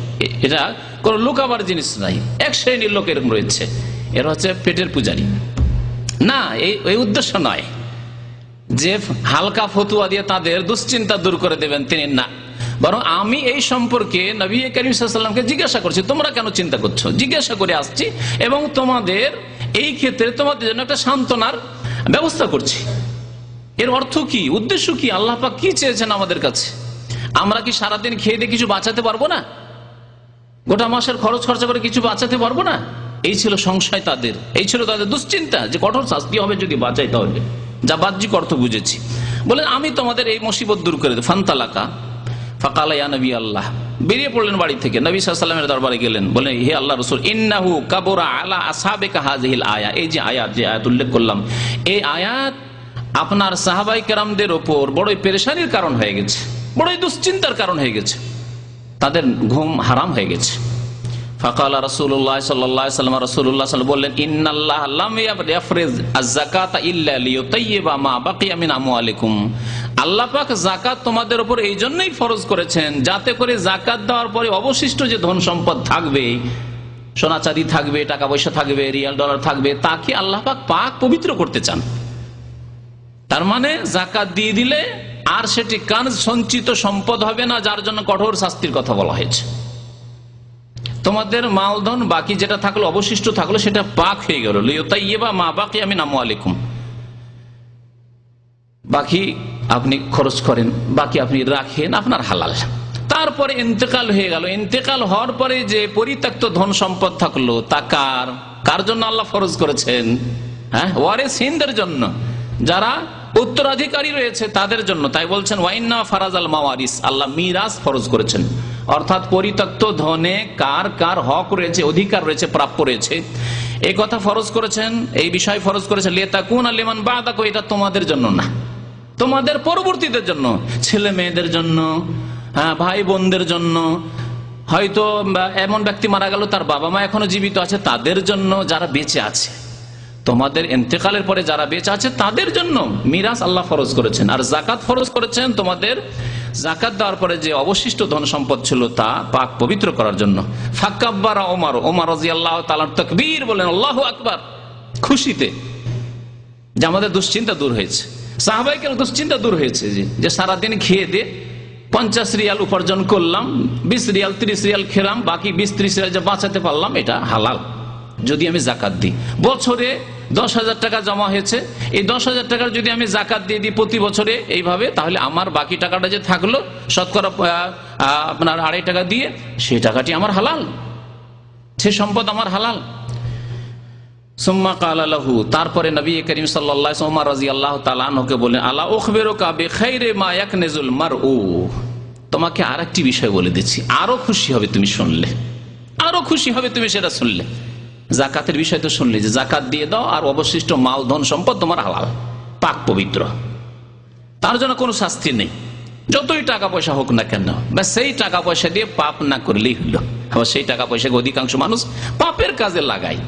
এটা কোনো লুকাবার জিনিস নাই। এক শ্রেণীর লোক এরকম রয়েছে, এরা হচ্ছে পেটের পূজারী। না, এই উদ্দেশ্য নয় যে হালকা ফতুয়া দিয়ে তাদের দুশ্চিন্তা দূর করে দেবেন তিনি, না। বরং আমি এই সম্পর্কে নবী করিম সাল্লাল্লাহু আলাইহি ওয়াসাল্লামকে জিজ্ঞাসা করছি, তোমরা কেন চিন্তা করছো, জিজ্ঞাসা করে আসছি, এবং তোমাদের এই ক্ষেত্রে তোমাদের জন্য একটা সান্ত্বনার ব্যবস্থা করছি। এর অর্থ কি, উদ্দেশ্য কি, আল্লাহ পাক কি চেয়েছেন আমাদের কাছে? আমরা কি সারাদিন খেয়ে দিয়ে কিছু বাঁচাতে পারবো না? গোটা মাসের খরচ খরচা করে কিছু বাঁচাতে পারবো না? এই ছিল সংশয় তাদের, এই ছিল তাদের দুশ্চিন্তা যে কঠোর শাস্তি হবে যদি বাঁচাইতে হবে। যা বাহ্যিক অর্থ বুঝেছি। বলেন আমি তোমাদের এই মুসিবত দূর করে দেব। ফান্তালাকা ফাকালা ইয়া নবী আল্লাহ, বেরিয়ে পড়লেন বাড়ি থেকে, নবী সাল্লাল্লাহু আলাইহি ওয়াসাল্লামের দরবারে গেলেন। বলেন হে আল্লাহর রাসূল, ইন্নাহু কাবুরা আলা আসহাবিকা হাযিহিল আয়া, এই যে আয়াত, যে আয়াত উল্লেখ করলাম, এই আয়াত আপনার সাহাবায়ে কেরামদের উপর বড়ই পেরেশানির কারণ হয়ে গেছে, বড়ই দুশ্চিন্তার কারণ হয়ে গেছে, তাদের ঘুম হারাম হয়ে গেছে। ফাকালা রাসূলুল্লাহ সাল্লাল্লাহু আলাইহি ওয়াসাল্লাম, রাসূলুল্লাহ সাল্লাল্লাহু আলাইহি ওয়াসাল্লাম বললেন, ইন্নাল্লাহ লাম ইয়াফরিজ আয-যাকাতা ইল্লা লিয়ুতাইয়্যিবা মা বাকিয়া মিন আমওয়ালিকুম, আল্লাহ পাক যাকাত তোমাদের উপর এই জন্যই ফরজ করেছেন যাতে করে যাকাত দেওয়ার পরে অবশিষ্ট যে ধন সম্পদ থাকবে, সোনা চাঁদি থাকবে, টাকা পয়সা থাকবে, রিয়াল ডলার থাকবে, তাকে আল্লাহ পাক পাক পবিত্র করতে চান। তার মানে যাকাত দিয়ে দিলে আর সেটি কানজ, সঞ্চিত সম্পদ হবে না, যার জন্য কঠোর শাস্তির কথা বলা হয়েছে। তোমাদের মালধন বাকি যেটা থাকলো, অবশিষ্ট থাকলো, সেটা পাক হয়ে গেল। লিয়ুতাইয়্যিবা মা বাকিয়া মিন আমওয়ালিকুম, বাকি আপনি খরচ করেন, বাকি আপনি রাখেন, আপনার হালাল। তারপরে ইন্তেকাল হয়ে গেল, ইন্তেকাল হওয়ার পরে যে পরিত্যক্ত ধন সম্পদ থাকলো তা কার জন্য আল্লাহ ফরজ করেছেন? হ্যাঁ, ওয়ারিসিনদের জন্য, যারা উত্তরাধিকারী রয়েছে তাদের জন্য। তাই বলছেন ওয়াইন্না ফারাজাল মাওয়ারিস, আল্লাহ মিরাস ফরজ করেছেন, অর্থাৎ পরিত্যক্ত ধনে কার কার হক রয়েছে, অধিকার রয়েছে, প্রাপ্য রয়েছে, এই কথা ফরজ করেছেন, এই বিষয় ফরজ করেছেন। লিয়াতাকুনা লিমান বা'দাকুম, এটা তোমাদের জন্য না, তোমাদের পরবর্তীদের জন্য, ছেলে মেয়েদের জন্য, ভাই বোনদের জন্য, হয়তো এমন ব্যক্তি মারা গেল তার বাবা মা এখনো জীবিত আছে তাদের জন্য, যারা বেঁচে আছে, তোমাদের ইন্তেকালের পরে যারা বেঁচে আছে তাদের জন্য মিরাস আল্লাহ ফরজ করেছেন। আর যাকাত ফরজ করেছেন তোমাদের যাকাত দেওয়ার পরে যে অবশিষ্ট ধন সম্পদ ছিল তা পাক পবিত্র করার জন্য। ফাকাব্বারা ওমর রাদিয়াল্লাহু তাআলা তাকবীর বলেন, আল্লাহু আকবার, খুশিতে যে আমাদের দুশ্চিন্তা দূর হয়েছে। সাহাবাইকের দুশ্চিন্তা দূর হয়েছে যে সারাদিন খেয়ে দিয়ে 50 রিয়াল উপার্জন করলাম, 20 রিয়াল 30 রিয়াল খেলাম, বাকি 20-30 রিয়াল যা বাঁচাতে পারলাম এটা হালাল যদি আমি জাকাত দিই। বছরে 10,000 টাকা জমা হয়েছে, এই 10,000 টাকার যদি আমি জাকাত দিয়ে দিই প্রতি বছরে এইভাবে, তাহলে আমার বাকি টাকাটা যে থাকলো শতকরা আপনার 2.5 টাকা দিয়ে, সেই টাকাটি আমার হালাল, সে সম্পদ আমার হালাল। সুম্মা ক্বালা লাহু, তারপরে নবী করিম সাল্লাল্লাহু আলাইহি ওয়াসাল্লাম ওমর রাদিয়াল্লাহু তাআলা আনহুকে বলেন, আলা উখবিরুকা বিখাইরি মা ইয়াকনিজুল মারউ, তোমাকে আরেকটি বিষয় বলে দিচ্ছি, আরো খুশি হবে তুমি শুনলে, আরো খুশি হবে তুমি সেটা শুনলে। জাকাতের বিষয় তো শুনলে যে জাকাত দিয়ে দাও আর অবশিষ্ট মাল ধন সম্পদ তোমার হালাল, পাক পবিত্র, তার জন্য কোনো শাস্তি নেই, যতই টাকা পয়সা হোক না কেন, বা সেই টাকা পয়সা দিয়ে পাপ না করলেই হলো। আবার সেই টাকা পয়সাকে অধিকাংশ মানুষ পাপের কাজে লাগায়,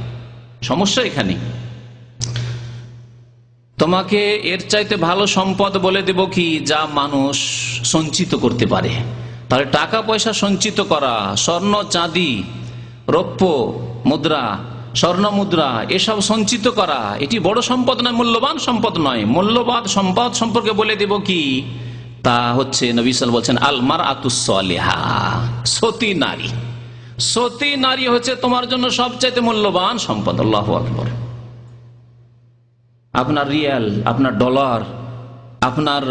সমস্যা এখানে। তোমাকে এর চাইতে ভালো সম্পদ বলে দেব কি, যা মানুষ সঞ্চিত করতে পারে। তাহলে টাকা পয়সা সঞ্চিত করা, স্বর্ণ চাঁদি রৌপ্য মুদ্রা, স্বর্ণ মুদ্রা এসব সঞ্চিত করা, এটি বড় সম্পদ নয়, মূল্যবান সম্পদ নয়। মূল্যবান সম্পদ সম্পর্কে বলে দেব কি, তা হচ্ছে নবী সাল্লাল্লাহু আলাইহি ওয়াসাল্লাম বলছেন আল মারআতুস সালিহা, সতী নারী। সতী নারী হচ্ছে তোমার জন্য সবচাইতে মূল্যবান সম্পদ। আল্লাহু আকবার। আপনার রিয়াল, আপনার ডলার, আপনার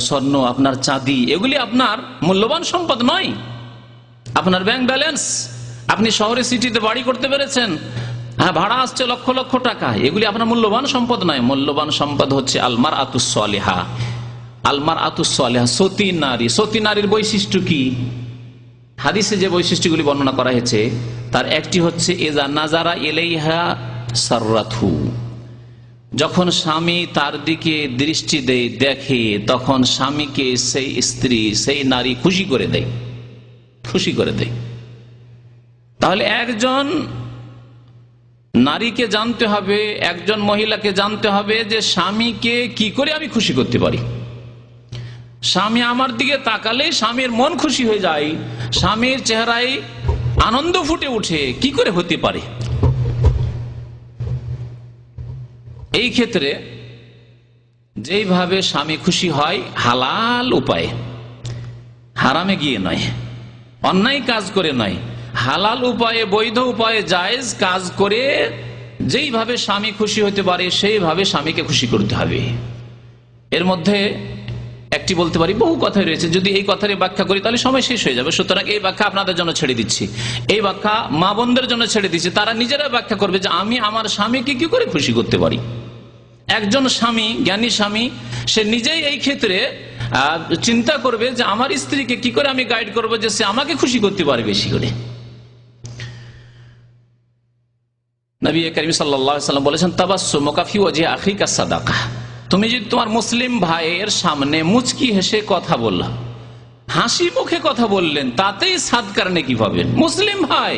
স্বর্ণ, আপনার চাঁদি, এগুলি আপনার মূল্যবান সম্পদ নয়। আপনার ব্যাংক ব্যালেন্স, আপনি শহরে সিটিতে বাড়ি করতে পেরেছেন, হ্যাঁ, ভাড়া আসছে লক্ষ লক্ষ টাকা, এগুলি আপনার মূল্যবান সম্পদ নয়। মূল্যবান সম্পদ হচ্ছে আল মারআতুস সালিহা, আল মারআতুস সালিহা, সতী নারী। সতী নারীর বৈশিষ্ট্য কি? হাদিসে যে বৈশিষ্ট্যগুলি বর্ণনা করা হয়েছে তার একটি হচ্ছে ইজা নাজারা ইলাইহা সাররাতহু, যখন স্বামী তার দিকে দৃষ্টি দেয়, দেখে, তখন স্বামীকে সেই স্ত্রী, সেই নারী খুশি করে দেয়, খুশি করে দেয়। তাহলে একজন নারীকে জানতে হবে, একজন মহিলাকে জানতে হবে যে স্বামীকে কি করে আমি খুশি করতে পারি। স্বামী আমার দিকে তাকালে স্বামীর মন খুশি হয়ে যায়, স্বামীর চেহারায় আনন্দ ফুটে উঠে, কি করে হতে পারে? এই ক্ষেত্রে যেইভাবে স্বামী খুশি হয়, হালাল উপায়ে, হারামে গিয়ে নয়, অন্যায় কাজ করে নয়, হালাল উপায়ে, বৈধ উপায়ে, জায়েজ কাজ করে যেইভাবে স্বামী খুশি হতে পারে সেইভাবে স্বামীকে খুশি করতে হবে। এর মধ্যে একটি বলতে পারি, বহু কথাই রয়েছে, যদি এই কথারই ব্যাখ্যা করি তাহলে সময় শেষ হয়ে যাবে। সুতরাং এই ব্যাখ্যা আপনাদের জন্য ছেড়ে দিচ্ছি, এই ব্যাখ্যা মা বোনদের জন্য ছেড়ে দিচ্ছি, তারা নিজেরা ব্যাখ্যা করবে যে আমি আমার স্বামীকে কি করে খুশি করতে পারি। একজন স্বামী, জ্ঞানী স্বামী, সে নিজেই এই ক্ষেত্রে চিন্তা করবে যে আমার স্ত্রীকে কি করে আমি গাইড করবো যে সে আমাকে খুশি করতে পারে বেশি করে। নবী করিম সাল্লাল্লাহু আলাইহি ওয়াসাল্লাম বলেছেন তাবাসসুমুকা ফি ওয়াজহি আখিকা সাদাকা, তুমি যদি তোমার মুসলিম ভাইয়ের সামনে মুচকি হেসে কথা বলল, হাসি মুখে কথা বললেন, তাতেই সাদকার নেকি পাবেন। মুসলিম ভাই,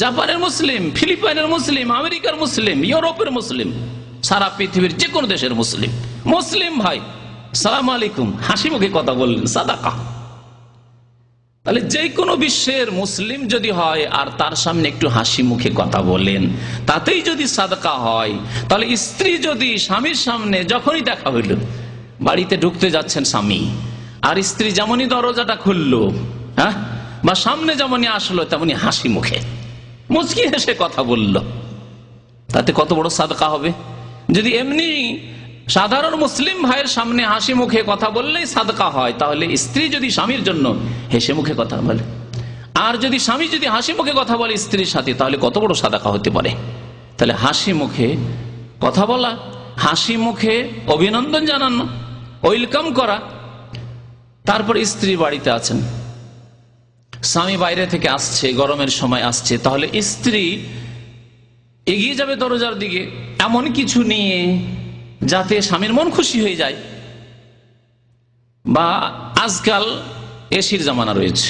জাপানের মুসলিম, ফিলিপাইনের মুসলিম, আমেরিকার মুসলিম, ইউরোপের মুসলিম, সারা পৃথিবীর যে কোনো দেশের মুসলিম, মুসলিম ভাই সালাম আলাইকুম, হাসি মুখে কথা বললেন, সাদাকা। তাহলে যে কোনো বিশ্বের মুসলিম যদি হয় আর তার সামনে একটু হাসি মুখে কথা বলেন, তাতেই যদি সাদকা হয়, তাহলে স্ত্রী যদি স্বামীর সামনে যখনই দেখা হইল, বাড়িতে ঢুকতে যাচ্ছেন স্বামী, আর স্ত্রী যেমনই দরজাটা খুললো, হ্যাঁ, বা সামনে যেমনই আসলো, তেমনি হাসি মুখে মুচকি হেসে কথা বলল, তাতে কত বড় সাদকা হবে। যদি এমনি সাধারণ মুসলিম ভাইয়ের সামনে হাসি মুখে কথা বললেই সাদকা হয়, তাহলে স্ত্রী যদি স্বামীর জন্য হেসে মুখে কথা বলে, আর যদি স্বামী যদি হাসি মুখে কথা বলে স্ত্রীর সাথে, তাহলে কত বড় সাদকা হতে পারে। তাহলে হাসি মুখে কথা বলা, হাসি মুখে অভিনন্দন জানানো, ওয়েলকাম করা। তারপর স্ত্রী বাড়িতে আছেন, স্বামী বাইরে থেকে আসছে, গরমের সময় আসছে, তাহলে স্ত্রী এগিয়ে যাবে দরজার দিকে এমন কিছু নিয়ে যাতে স্বামীর মন খুশি হয়ে যায়। বা আজকাল এসির জামানা রয়েছে,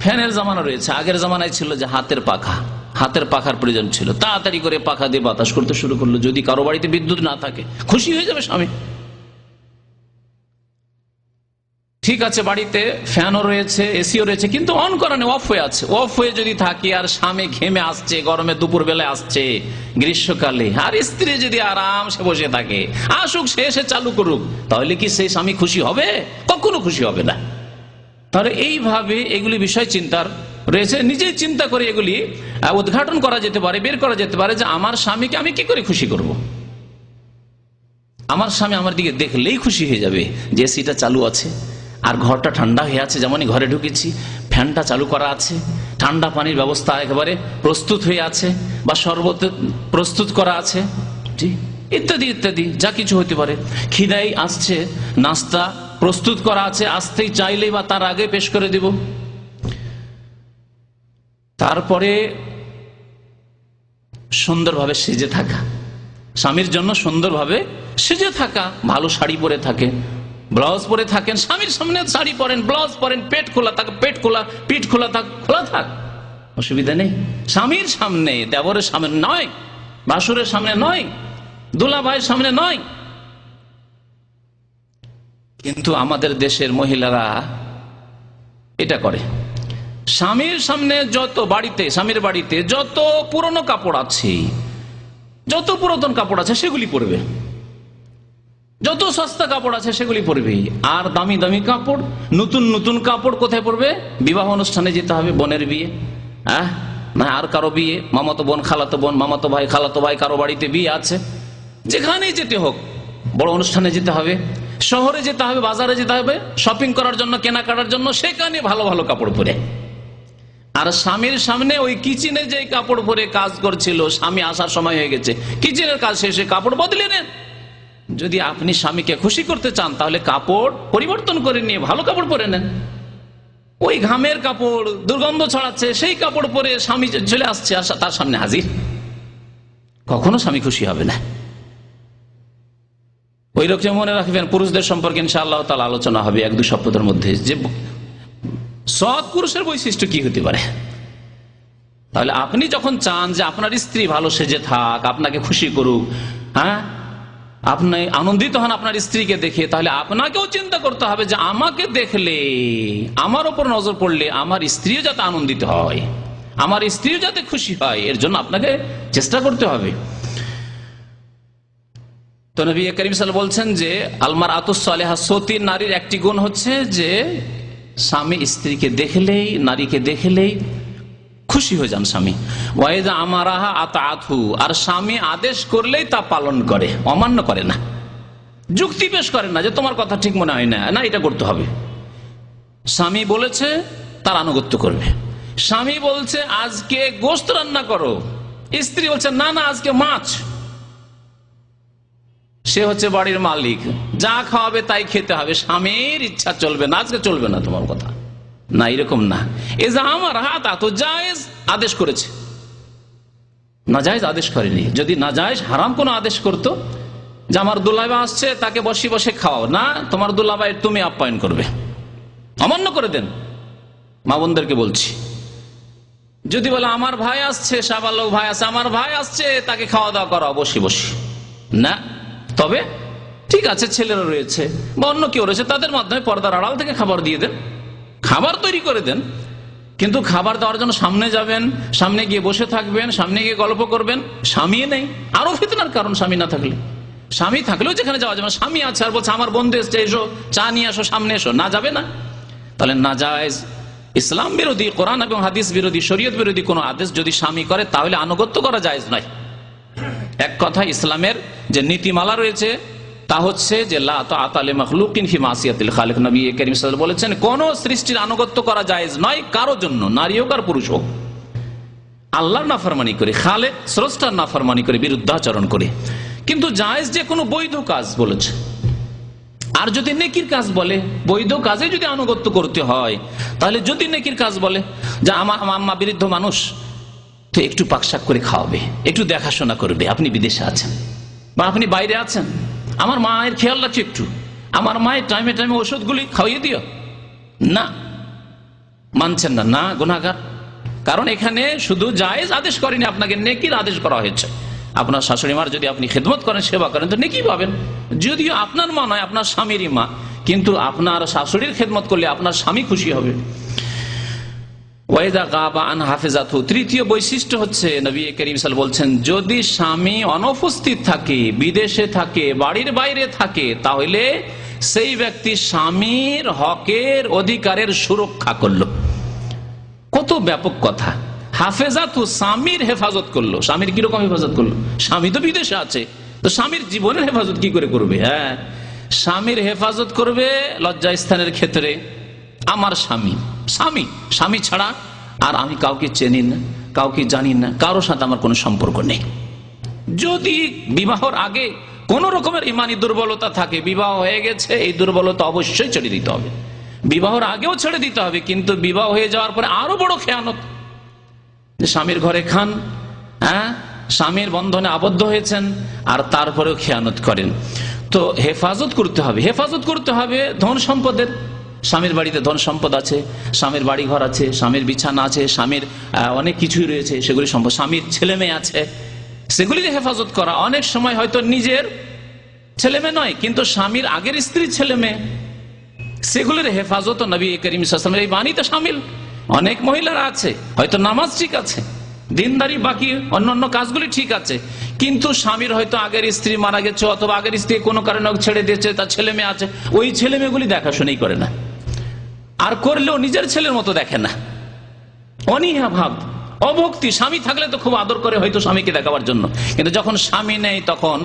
ফ্যানের জামানা রয়েছে। আগের জামানায় ছিল যে হাতের পাখার প্রয়োজন ছিল, তাড়াতাড়ি করে পাখা দিয়ে বাতাস করতে শুরু করলো। যদি কারো বাড়িতে বিদ্যুৎ না থাকে, খুশি হয়ে যাবে স্বামী। ঠিক আছে, বাড়িতে ফ্যানও রয়েছে, এসিও রয়েছে, কিন্তু অন করা নেই, অফ হয়ে আছে। অফ হয়ে যদি থাকে আর স্বামী ঘেমে আসছে, গরমে দুপুর বেলায় আসছে, গ্রীষ্মকালে, আর স্ত্রী যদি আরাম সে বসে থাকে, আসুক সে এসে চালু করুক, তাহলে কি সেই স্বামী খুশি হবে? কখনো খুশি হবে না। তাহলে এইভাবে এগুলি বিষয় চিন্তার রয়েছে, নিজেই চিন্তা করে এগুলি উদ্ঘাটন করা যেতে পারে, বের করা যেতে পারে যে আমার স্বামীকে আমি কি করে খুশি করব। আমার স্বামী আমার দিকে দেখলেই খুশি হয়ে যাবে যে এসিটা চালু আছে, আর ঘরটা ঠান্ডা হয়ে আছে, যেমনই ঘরে ঢুকেছি ফ্যানটা চালু করা আছে, ঠান্ডা পানির ব্যবস্থা একেবারে প্রস্তুত হয়ে আছে, বা শরবত প্রস্তুত করা আছে, ইত্যাদি ইত্যাদি যা কিছু হতে পারে। খিদাই আসছে, নাস্তা প্রস্তুত করা আছে, আসতেই চাইলেই বা তার আগে পেশ করে দিব। তারপরে সুন্দরভাবে সেজে থাকা, স্বামীর জন্য সুন্দরভাবে সেজে থাকা, ভালো শাড়ি পরে থাকে, ব্লাউজ পরে থাকেন, স্বামীর সামনে শাড়ি পরেন, ব্লাউজ পরেন, পেট খোলা থাক, পেট খোলা, পিঠ খোলা থাক, খোলা থাক, অসুবিধা নেই। স্বামীর সামনে, দেবরের সামনে নয়, ভাসুরের সামনে নয়, দুলা ভাইয়ের সামনে নয়। কিন্তু আমাদের দেশের মহিলারা এটা করে। স্বামীর সামনে যত বাড়িতে, স্বামীর বাড়িতে যত পুরনো কাপড় আছে, যত পুরাতন কাপড় আছে সেগুলি পরবে, যত সস্তা কাপড় আছে সেগুলি পরবে। আর দামি দামি কাপড়, নতুন নতুন কাপড় কোথায় পরবে? বিবাহ অনুষ্ঠানে যেতে হবে, বোনের বিয়ে, না আর কারো বিয়ে, মামাতো বোন, খালাতো বোন, মামাতো ভাই, খালাতো ভাই, কারো বাড়িতে বিয়ে আছে, যেখানেই যেতে হোক, বড় অনুষ্ঠানে যেতে হবে, শহরে যেতে হবে, বাজারে যেতে হবে, শপিং করার জন্য, কেনাকাটার জন্য, সেখানে ভালো ভালো কাপড় পরে। আর স্বামীর সামনে ওই কিচেনে যে কাপড় পরে কাজ করছিল, স্বামী আসার সময় হয়ে গেছে, কিচেনের কাজ শেষে কাপড় বদলে নেন। যদি আপনি স্বামীকে খুশি করতে চান, তাহলে কাপড় পরিবর্তন করে নিয়ে ভালো কাপড় পরে নেন। ওই ঘামের কাপড় দুর্গন্ধ ছড়াচ্ছে, সেই কাপড় পরে স্বামী চলে আসছে, তার সামনে হাজির, কখনো স্বামী খুশি হবে না। ওই রকম মনে রাখবেন, পুরুষদের সম্পর্কে ইনশাআল্লাহ তাআলা আলোচনা হবে 1-2 সপ্তাহের মধ্যে, যে সৎ পুরুষের বৈশিষ্ট্য কি হতে পারে। তাহলে আপনি যখন চান যে আপনার স্ত্রী ভালো সেজে থাক, আপনাকে খুশি করুক, আপনি আনন্দিত হন আপনার স্ত্রীকে দেখে, তাহলে আপনাকেও চিন্তা করতে হবে যে আমাকে দেখলে, আমার উপর নজর পড়লে আমার স্ত্রীও যাতে আনন্দিত হয়, আমার স্ত্রীও যাতে খুশি হয়, এর জন্য আপনাকে চেষ্টা করতে হবে। তো নবী করিম সাল্লাল্লাহু আলাইহি ওয়াসাল্লাম বলছেন যে আলমারআতুস সালিহা, সতী নারীর একটি গুণ হচ্ছে যে স্বামী স্ত্রীকে দেখলেই, নারীকে দেখলেই খুশি হয়ে যান স্বামী। ওয়াইদা আমারাহা আতাআতহু, আর স্বামী আদেশ করলেই তা পালন করে, অমান্য করে না, যুক্তি পেশ করে না যে তোমার কথা ঠিক মনে হয় না, না এটা করতে হবে। স্বামী বলেছে তার আনুগত্য করবে। স্বামী বলছে আজকে গোশত রান্না করো, স্ত্রী বলছে না না আজকে মাছ। সে হচ্ছে বাড়ির মালিক, যা খাওয়াবে তাই খেতে হবে, স্বামীর ইচ্ছা চলবে না, আজকে চলবে না তোমার কথা, না এরকম না। এ যা আমার হাত তো জায়েজ আদেশ করেছে, নাজায়েজ আদেশ করেনি। যদি নাজায়েজ হারাম কোনো আদেশ করতো, যে আমার দুলাভাই আসছে তাকে বসে বসে খাওয়াও, না তোমার দুলাভাই তুমি আপ্যায়ন করবে, অমান্য করে দেন। মা বোনদেরকে বলছি, যদি বলে আমার ভাই আসছে, সাবালক ভাই আছে, আমার ভাই আসছে তাকে খাওয়া দাওয়া করাও বসে বসে, না। তবে ঠিক আছে, ছেলেরা রয়েছে বা অন্য কেউ রয়েছে, তাদের মাধ্যমে পর্দার আড়াল থেকে খাবার দিয়ে দেন, খাবার তৈরি করে দেন। কিন্তু খাবার দেওয়ার জন্য সামনে যাবেন, সামনে গিয়ে বসে থাকবেন, সামনে গিয়ে গল্প করবেন, স্বামী নেই, আরো ফিতনার কারণ। স্বামী না থাকলে, স্বামী থাকলেও যেখানে যাওয়া যাবে, স্বামী আছে আর বলছে আমার বন্ধু এসছে, এসো চা নিয়ে আসো, সামনে এসো, না যাবে না। তাহলে নাজায়েজ, ইসলাম বিরোধী, কোরআন এবং হাদিস বিরোধী, শরীয়ত বিরোধী কোনো আদেশ যদি স্বামী করে, তাহলে আনুগত্য করা জায়েজ নয়। এক কথা, ইসলামের যে নীতিমালা রয়েছে তা হচ্ছে যে লা তাআতা লিমাখলুকিন ফি মাসিয়াতিল খালিক। নবী করিম সাল্লাল্লাহু আলাইহি ওয়াসাল্লাম বলেছেন কোন সৃষ্টির আনুগত্য করা জায়েজ নয় কারোর জন্য, নারী হোক আর পুরুষ হোক, আল্লাহর নাফরমানি করে, খালেক স্রষ্টার নাফরমানি করে, বিরুদ্ধাচরণ করে। কিন্তু জায়েজ যে কোনো বৈধ কাজ বলেছে। আর যদি নেকির কাজ বলে, বৈধ কাজে যদি আনুগত্য করতে হয়, তাহলে যদি নেকির কাজ বলে যে আমার আম্মা বৃদ্ধ মানুষ, তো একটু পাকশাক করে খাওয়াবে, একটু দেখাশোনা করবে, আপনি বিদেশে আছেন বা আপনি বাইরে আছেন, আমার মায়ের খেয়াল রাখছে, একটু আমার মায়ের টাইমে টাইমে ওষুধগুলি খাওয়িয়ে দিও, না মানছেন না, না গুনাহগার। কারণ এখানে শুধু জায়েজ আদেশ করেনি, আপনাকে নেকির আদেশ করা হয়েছে। আপনার শাশুড়ি মার যদি আপনি খেদমত করেন, সেবা করেন, তো নেকি পাবেন। যদিও আপনার মা নয়, আপনার স্বামীরই মা, কিন্তু আপনার শাশুড়ির খেদমত করলে আপনার স্বামী খুশি হবে। ওয়াইদা গাবা আন হাফিজাতহু, তৃতীয় বৈশিষ্ট্য হচ্ছে নবী করিম সাল্লাল্লাহু আলাইহি ওয়াসাল্লাম বলছেন, যদি স্বামী অনুপস্থিত থাকে, বিদেশে থাকে, বাড়ির বাইরে থাকে, তাহলে সেই ব্যক্তি স্বামীর হকের অধিকারের সুরক্ষা করলো। কত ব্যাপক কথা। হাফেজাতহু, স্বামীর হেফাজত করলো। স্বামীর কিরকম হেফাজত করলো? স্বামী তো বিদেশে আছে, তো স্বামীর জীবনের হেফাজত কি করে করবে? হ্যাঁ, স্বামীর হেফাজত করবে লজ্জাস্থানের ক্ষেত্রে। আমার স্বামী, স্বামী স্বামী ছাড়া আর আমি কাউকে চিনি না, কাউকে জানি না, কারোর সাথে আমার কোনো সম্পর্ক নেই। যদি বিবাহর আগে কোন রকমের ইমানি দুর্বলতা থাকে, বিবাহ হয়ে গেছে, এই দুর্বলতা অবশ্যই ছেড়ে দিতে হবে। বিবাহর আগেও ছেড়ে দিতে হবে, কিন্তু বিবাহ হয়ে যাওয়ার পরে আরো বড় খেয়ানত। স্বামীর ঘরে খান, হ্যাঁ, স্বামীর বন্ধনে আবদ্ধ হয়েছেন, আর তারপরেও খেয়ানত করেন। তো হেফাজত করতে হবে, হেফাজত করতে হবে ধন সম্পদের। স্বামীর বাড়িতে ধন সম্পদ আছে, স্বামীর বাড়ি ঘর আছে, স্বামীর বিছানা আছে, স্বামীর অনেক কিছুই রয়েছে, সেগুলি সম্পদ। স্বামীর ছেলে মেয়ে আছে, সেগুলির হেফাজত করা। অনেক সময় হয়তো নিজের ছেলে মেয়ে নয়, কিন্তু স্বামীর আগের স্ত্রীর ছেলে মেয়ে, সেগুলির হেফাজত নবী করিম সাল্লাল্লাহু আলাইহি ওয়াসাল্লামের এই বাণীতে শামিল। অনেক মহিলারা আছে, হয়তো নামাজ ঠিক আছে, দিনদারি, বাকি অন্যান্য কাজগুলি ঠিক আছে, কিন্তু স্বামীর হয়তো আগের স্ত্রী মারা গেছে, অথবা আগের স্ত্রী কোনো কারণে ছেড়ে দিয়েছে, তার ছেলে মেয়ে আছে, ওই ছেলে মেয়েগুলি দেখাশোনাই করে না, আর করলেও নিজের ছেলের মতো দেখে না। অনীহা ভাব, অভক্তি। স্বামী থাকলে তো খুব আদর করে হয়তো স্বামীকে দেখাবার জন্য, কিন্তু যখন স্বামী নেই তখন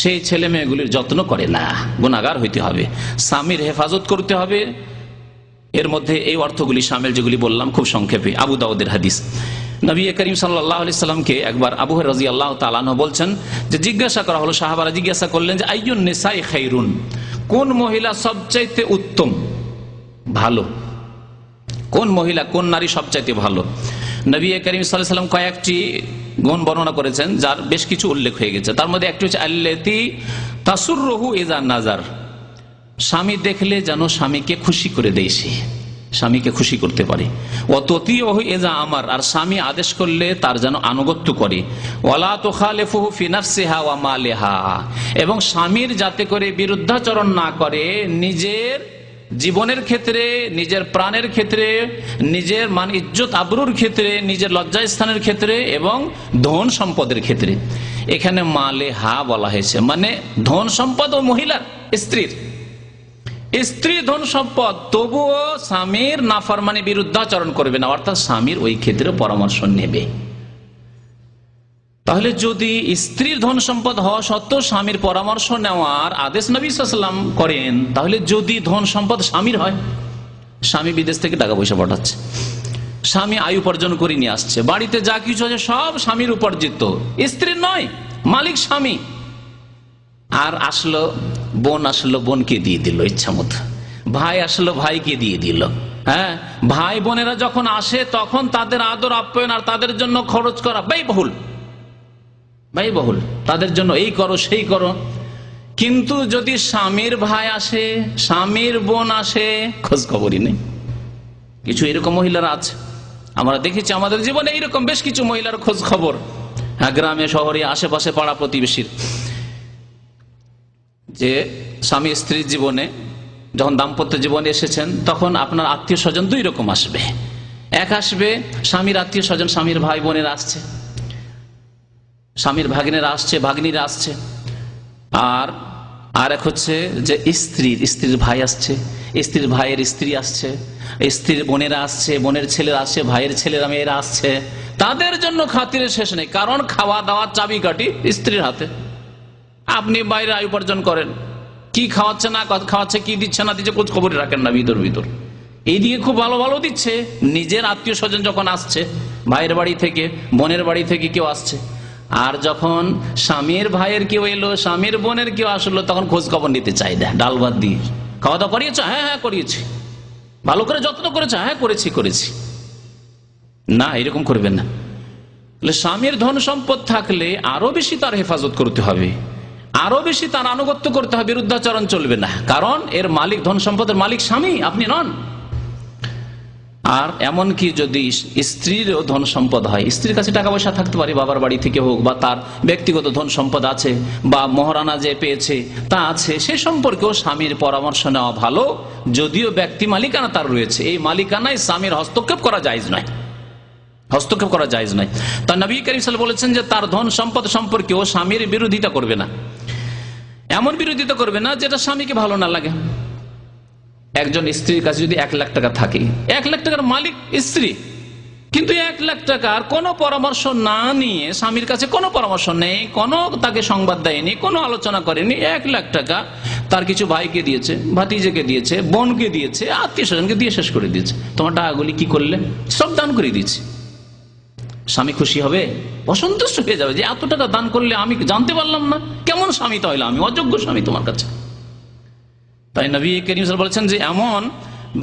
সেই ছেলে মেয়েগুলির যত্ন করে না। গুনাহগার হইতে হবে, স্বামীর হেফাজত করতে হবে। এর মধ্যে এই অর্থগুলি শামিল যেগুলি বললাম খুব সংক্ষেপে। আবু দাউদের হাদিস, নবী করিম সাল্লাল্লাহু আলাইহি সাল্লামকে একবার আবু হুরায়রা রাদিয়াল্লাহু তাআলা আনহু বলছেন যে, জিজ্ঞাসা করা হলো, সাহাবারা জিজ্ঞাসা করলেন যে আইয়ুন নিসাই খায়রুন, কোন মহিলা সবচাইতে উত্তম, ভালো, কোন মহিলা, কোন নারী সবচাইতে ভালো? নবী করিম সাল্লাল্লাহু আলাইহি সাল্লাম কয়েকটি গুণ বর্ণনা করেছেন, যার বেশ কিছু উল্লেখ হয়ে গেছে। তার মধ্যে একটি হচ্ছে আল্লাতী তাসুররুহু ইযা নাজার, স্বামী দেখলে যেন স্বামীকে খুশি করে দেয়, সে স্বামীকে খুশি করতে পারে। ওয়াতুতিউহু ইযা আমার, আর স্বামী আদেশ করলে তার যেন আনুগত্য করে। ওয়ালা তুখালিফুহু ফি নাফসিহা ওয়া মালিহা, এবং স্বামীর যাতে করে বিরুদ্ধাচরণ না করে নিজের জীবনের ক্ষেত্রে, নিজের প্রাণের ক্ষেত্রে, নিজের মান ইজ্জত আবরুর ক্ষেত্রে, নিজের লজ্জাস্থানের ক্ষেত্রে এবং ধন সম্পদের ক্ষেত্রে। এখানে মালেহা বলা হয়েছে, মানে ধন সম্পদ ও মহিলার, স্ত্রী ধন সম্পদ, তবুও স্বামীর নাফরমানি, বিরুদ্ধাচরণ করবে না, অর্থাৎ স্বামীর ওই ক্ষেত্রে পরামর্শ নেবে। তাহলে যদি স্ত্রীর ধন সম্পদ হওয়া সত্ত্বেও স্বামীর পরামর্শ নেওয়ার আদেশ নবী সাল্লাল্লাহু আলাইহি ওয়াসাল্লাম করেন, তাহলে যদি ধন সম্পদ স্বামীর হয়, স্বামী বিদেশ থেকে টাকা পয়সা পাঠাচ্ছে, স্বামী আয় উপার্জন করে নিয়ে আসছে, বাড়িতে যা কিছু আছে সব স্বামীর উপার্জিত, স্ত্রীর নয়, মালিক স্বামী। আর আসলো বোন, আসলো বোনকে দিয়ে দিল ইচ্ছা মতো, ভাই আসলো ভাইকে দিয়ে দিল। হ্যাঁ, ভাই বোনেরা যখন আসে তখন তাদের আদর আপ্যায়ন আর তাদের জন্য খরচ করা ব্যয়বহুল, তাদের জন্য এই করো সেই করো। কিন্তু যদি স্বামীর ভাই আসে, স্বামীর বোন আসে, খোঁজ খবরই নেই। কিছু এরকম মহিলারা আছে, আমরা দেখেছি আমাদের জীবনে এইরকম বেশ কিছু মহিলার খোঁজ খবর, হ্যাঁ, গ্রামে শহরে আশেপাশে পাড়া প্রতিবেশীর, যে স্বামী স্ত্রীর জীবনে যখন দাম্পত্য জীবনে এসেছেন তখন আপনার আত্মীয় স্বজন দুই রকম আসবে। এক আসবে স্বামীর আত্মীয় স্বজন, স্বামীর ভাই বোনেরা আসছে, স্বামীর ভাগ্নেরা আসছে, ভাগ্নিরা আসছে। আর এক হচ্ছে যে স্ত্রীর ভাই আসছে, স্ত্রীর ভাইয়ের স্ত্রী আসছে, স্ত্রীর বোনেরা আসছে, বোনের ছেলেরা আসছে, ভাইয়ের ছেলেরা মেয়েরা আসছে। তাদের জন্য খাতিরের শেষ নেই, কারণ খাওয়া দাওয়ার চাবিকাঠি স্ত্রীর হাতে। আপনি বাইরে আয় উপার্জন করেন, কি খাওয়াচ্ছে না খাওয়াচ্ছে, কি দিচ্ছে না দিচ্ছে খোঁজ খবরই রাখেন না ভিতর ভিতর। এইদিকে খুব ভালো ভালো দিচ্ছে, নিজের আত্মীয় স্বজন যখন আসছে, ভাইয়ের বাড়ি থেকে বোনের বাড়ি থেকে কেউ আসছে, আর যখন স্বামীর ভাইয়ের কেউ এলো, স্বামীর বোনের কেউ আসলো, তখন খোঁজ খবর নিতে চাই না, ডাল ভাত দিয়ে। খাওয়া দাওয়া করিয়েছ? হ্যাঁ হ্যাঁ করিয়েছি। ভালো করে যত্ন করেছ? হ্যাঁ করেছি। না, এরকম করবেন না। স্বামীর ধন সম্পদ থাকলে আরো বেশি তার হেফাজত করতে হবে, আরো বেশি তার আনুগত্য করতে হবে, বিরুদ্ধাচরণ চলবে না। কারণ এর মালিক, ধন সম্পদের মালিক স্বামী, আপনি নন। আর এমনকি যদি স্ত্রীরও ধন সম্পদ হয়, স্ত্রীর কাছে টাকা পয়সা থাকতে পারে, বাবার বাড়ি থেকে হোক, বা তার ব্যক্তিগত ধন সম্পদ আছে, বা মহারানা যে পেয়েছে তা আছে, সে সম্পর্কেও স্বামীর পরামর্শ নেওয়া ভালো। যদিও ব্যক্তি মালিকানা তার রয়েছে, এই মালিকানায় স্বামীর হস্তক্ষেপ করা জায়েজ নয়, হস্তক্ষেপ করা জায়েজ নয়। তার নবী করিম সাল্লাল্লাহু আলাইহি ওয়াসাল্লাম বলেছেন যে তার ধন সম্পদ সম্পর্কেও স্বামীর বিরোধিতা করবে না। এমন বিরোধিতা করবে না যেটা স্বামীকে ভালো না লাগে। একজন স্ত্রীর কাছে যদি 1 লাখ টাকা থাকে, 1 লাখ টাকার মালিক স্ত্রী, কিন্তু 1 লাখ টাকার কোনো পরামর্শ না নিয়ে, স্বামীর কাছে কোনো পরামর্শ নেই, কোনো তাকে সংবাদ দেয়নি, কোনো আলোচনা করেনি, 1 লাখ টাকা তার কিছু ভাইকে দিয়েছে, ভাতিজেকে দিয়েছে, বোনকে দিয়েছে, আত্মীয় স্বজনকে দিয়ে শেষ করে দিয়েছে। তোমার টাকাগুলি কি করলে? সব দান করে দিয়েছি। স্বামী খুশি হবে? অসন্তুষ্ট হয়ে যাবে যে এত টাকা দান করলে আমি জানতে পারলাম না, কেমন স্বামী তাহলে, আমি অযোগ্য স্বামী তোমার কাছে। তাই নবী করিম সাল্লাল্লাহু আলাইহি ওয়াসাল্লাম বলেছেন যে এমন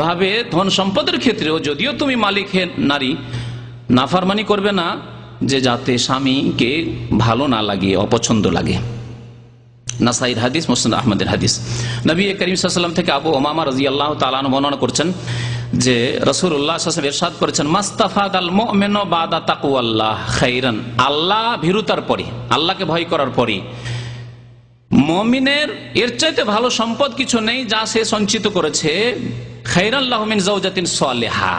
ভাবে ধন সম্পদের ক্ষেত্রেও যদিও তুমি মালিকের নারী, নাফরমানি করবে না যে যাতে স্বামীকে ভালো না লাগে, অপছন্দ লাগে। নাসাইর হাদিস, মুসনাদ আহমদের হাদিস। নবী করিম সাল্লাল্লাহু আলাইহি ওয়াসাল্লাম থেকে আবু উমামা রাদিয়াল্লাহু তাআলা আনহু বর্ণনা করছেন যে রাসূলুল্লাহ সাল্লাল্লাহু আলাইহি ওয়াসাল্লাম ইরশাদ করেছেন, মাস্তাফাদাল মুমিনু বাদা তাকওয়াল্লাহ খাইরান। আল্লাহ ভীরুতার পরে, আল্লাহকে ভয় করার পরে মুমিনের এর চাইতে ভালো সম্পদ কিছু নেই যা সে সঞ্চিত করেছে। খাইরান লাহু মিন যাওজাতিন সালিহা।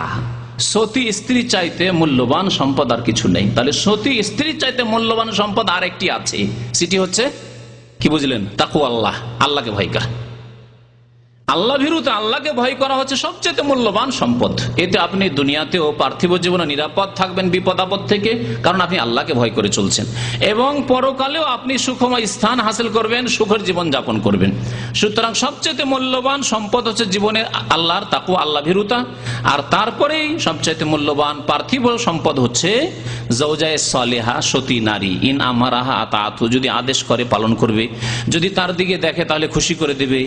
সতী স্ত্রী চাইতে মূল্যবান সম্পদ আর কিছু নেই। তাহলে সতী স্ত্রী চাইতে মূল্যবান সম্পদ আর একটি আছে, সেটি হচ্ছে কি বুঝলেন? তাকওয়াল্লাহ, আল্লাহকে ভয় করা। আল্লাহ ভীরুতা, আল্লাহকে ভয় করা হচ্ছে সবচেয়ে মূল্যবান সম্পদ। এতে আপনি দুনিয়াতেও পার্থিব জীবনে নিরাপদ থাকবেন বিপদ আপদ থেকে, কারণ আপনি আল্লাহকে ভয় করে চলছেন, এবং পরকালেও আপনি সুখময় স্থান হাসিল করবেন, সুখের জীবন যাপন করবেন। সুতরাং সবচেয়ে মূল্যবান সম্পদ হচ্ছে জীবনের আল্লাহর তাকওয়া, আল্লাহ ভীরুতা। আর তারপরেই সবচেয়ে মূল্যবান পার্থিব সম্পদ হচ্ছে যাওজায়ে সালেহা, সতী নারী। ইন আমারাহা আতাআতু, যদি আদেশ করে পালন করবে, যদি তার দিকে দেখে তাহলে খুশি করে দেবে।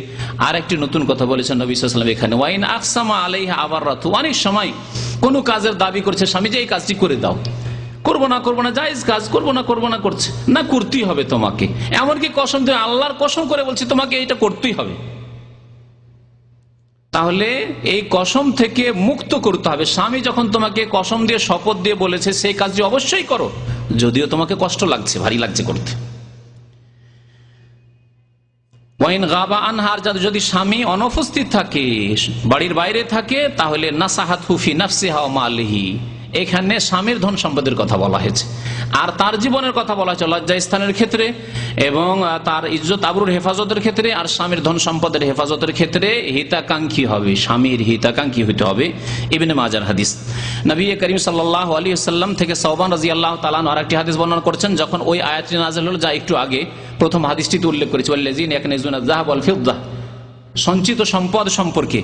আর একটি নতুন কথা বলেছেন নবী সাল্লাল্লাহু আলাইহি ওয়াসাল্লাম এখানে, ওয়াইন আকসামা আলাইহা আবাররাতু। অনেক সময় কোন কাজের দাবি করছে স্বামী যে এই কাজটি করে দাও, করবো না জায়েজ কাজ, করবো না করছে না, করতেই হবে তোমাকে। এমনকি কসম দিয়ে, আল্লাহর কসম করে বলছি তোমাকে এটা করতেই হবে। তাহলে এই কসম থেকে মুক্ত করতে হবে। স্বামী যখন তোমাকে কসম দিয়ে, শপথ দিয়ে বলেছে সেই কাজটি অবশ্যই করো, যদিও তোমাকে কষ্ট লাগছে, ভারী লাগছে করতে। ওয়াইন গাবা আনহার, যদি স্বামী অনুপস্থিত থাকে, বাড়ির বাইরে থাকে, তাহলে নাসাহাতহু ফি নাফসিহা ওয়া মালিহি। এখানে স্বামীর ধন সম্পদের কথা বলা হয়েছে, আর তার জীবনের কথা বলা হয়েছে লজ্জা স্থানের ক্ষেত্রে, এবং তার ইজ্জত আবরুর হেফাজতের ক্ষেত্রে। আর স্বামীর ধন সম্পদের হেফাজতের ক্ষেত্রে হিতাকাঙ্ক্ষী হবে, স্বামীর হিতাকাঙ্ক্ষী হতে হবে। ইবনে মাজার হাদিস। নবী করিম সাল্লাল্লাহু আলাইহি ওয়াসাল্লাম থেকে সাওবান রাদিয়াল্লাহু তাআলা আনহু আরেকটি হাদিস বর্ণনা করেছেন, যখন ওই আয়াতটি নাযিল হলো যা একটু আগে প্রথম হাদিসটিতে উল্লেখ করেছি, ওয়াল্লাযিনা ইয়াকনিজুনা যাহাব ওয়াল ফিদ্দা, সঞ্চিত সম্পদ সম্পর্কে।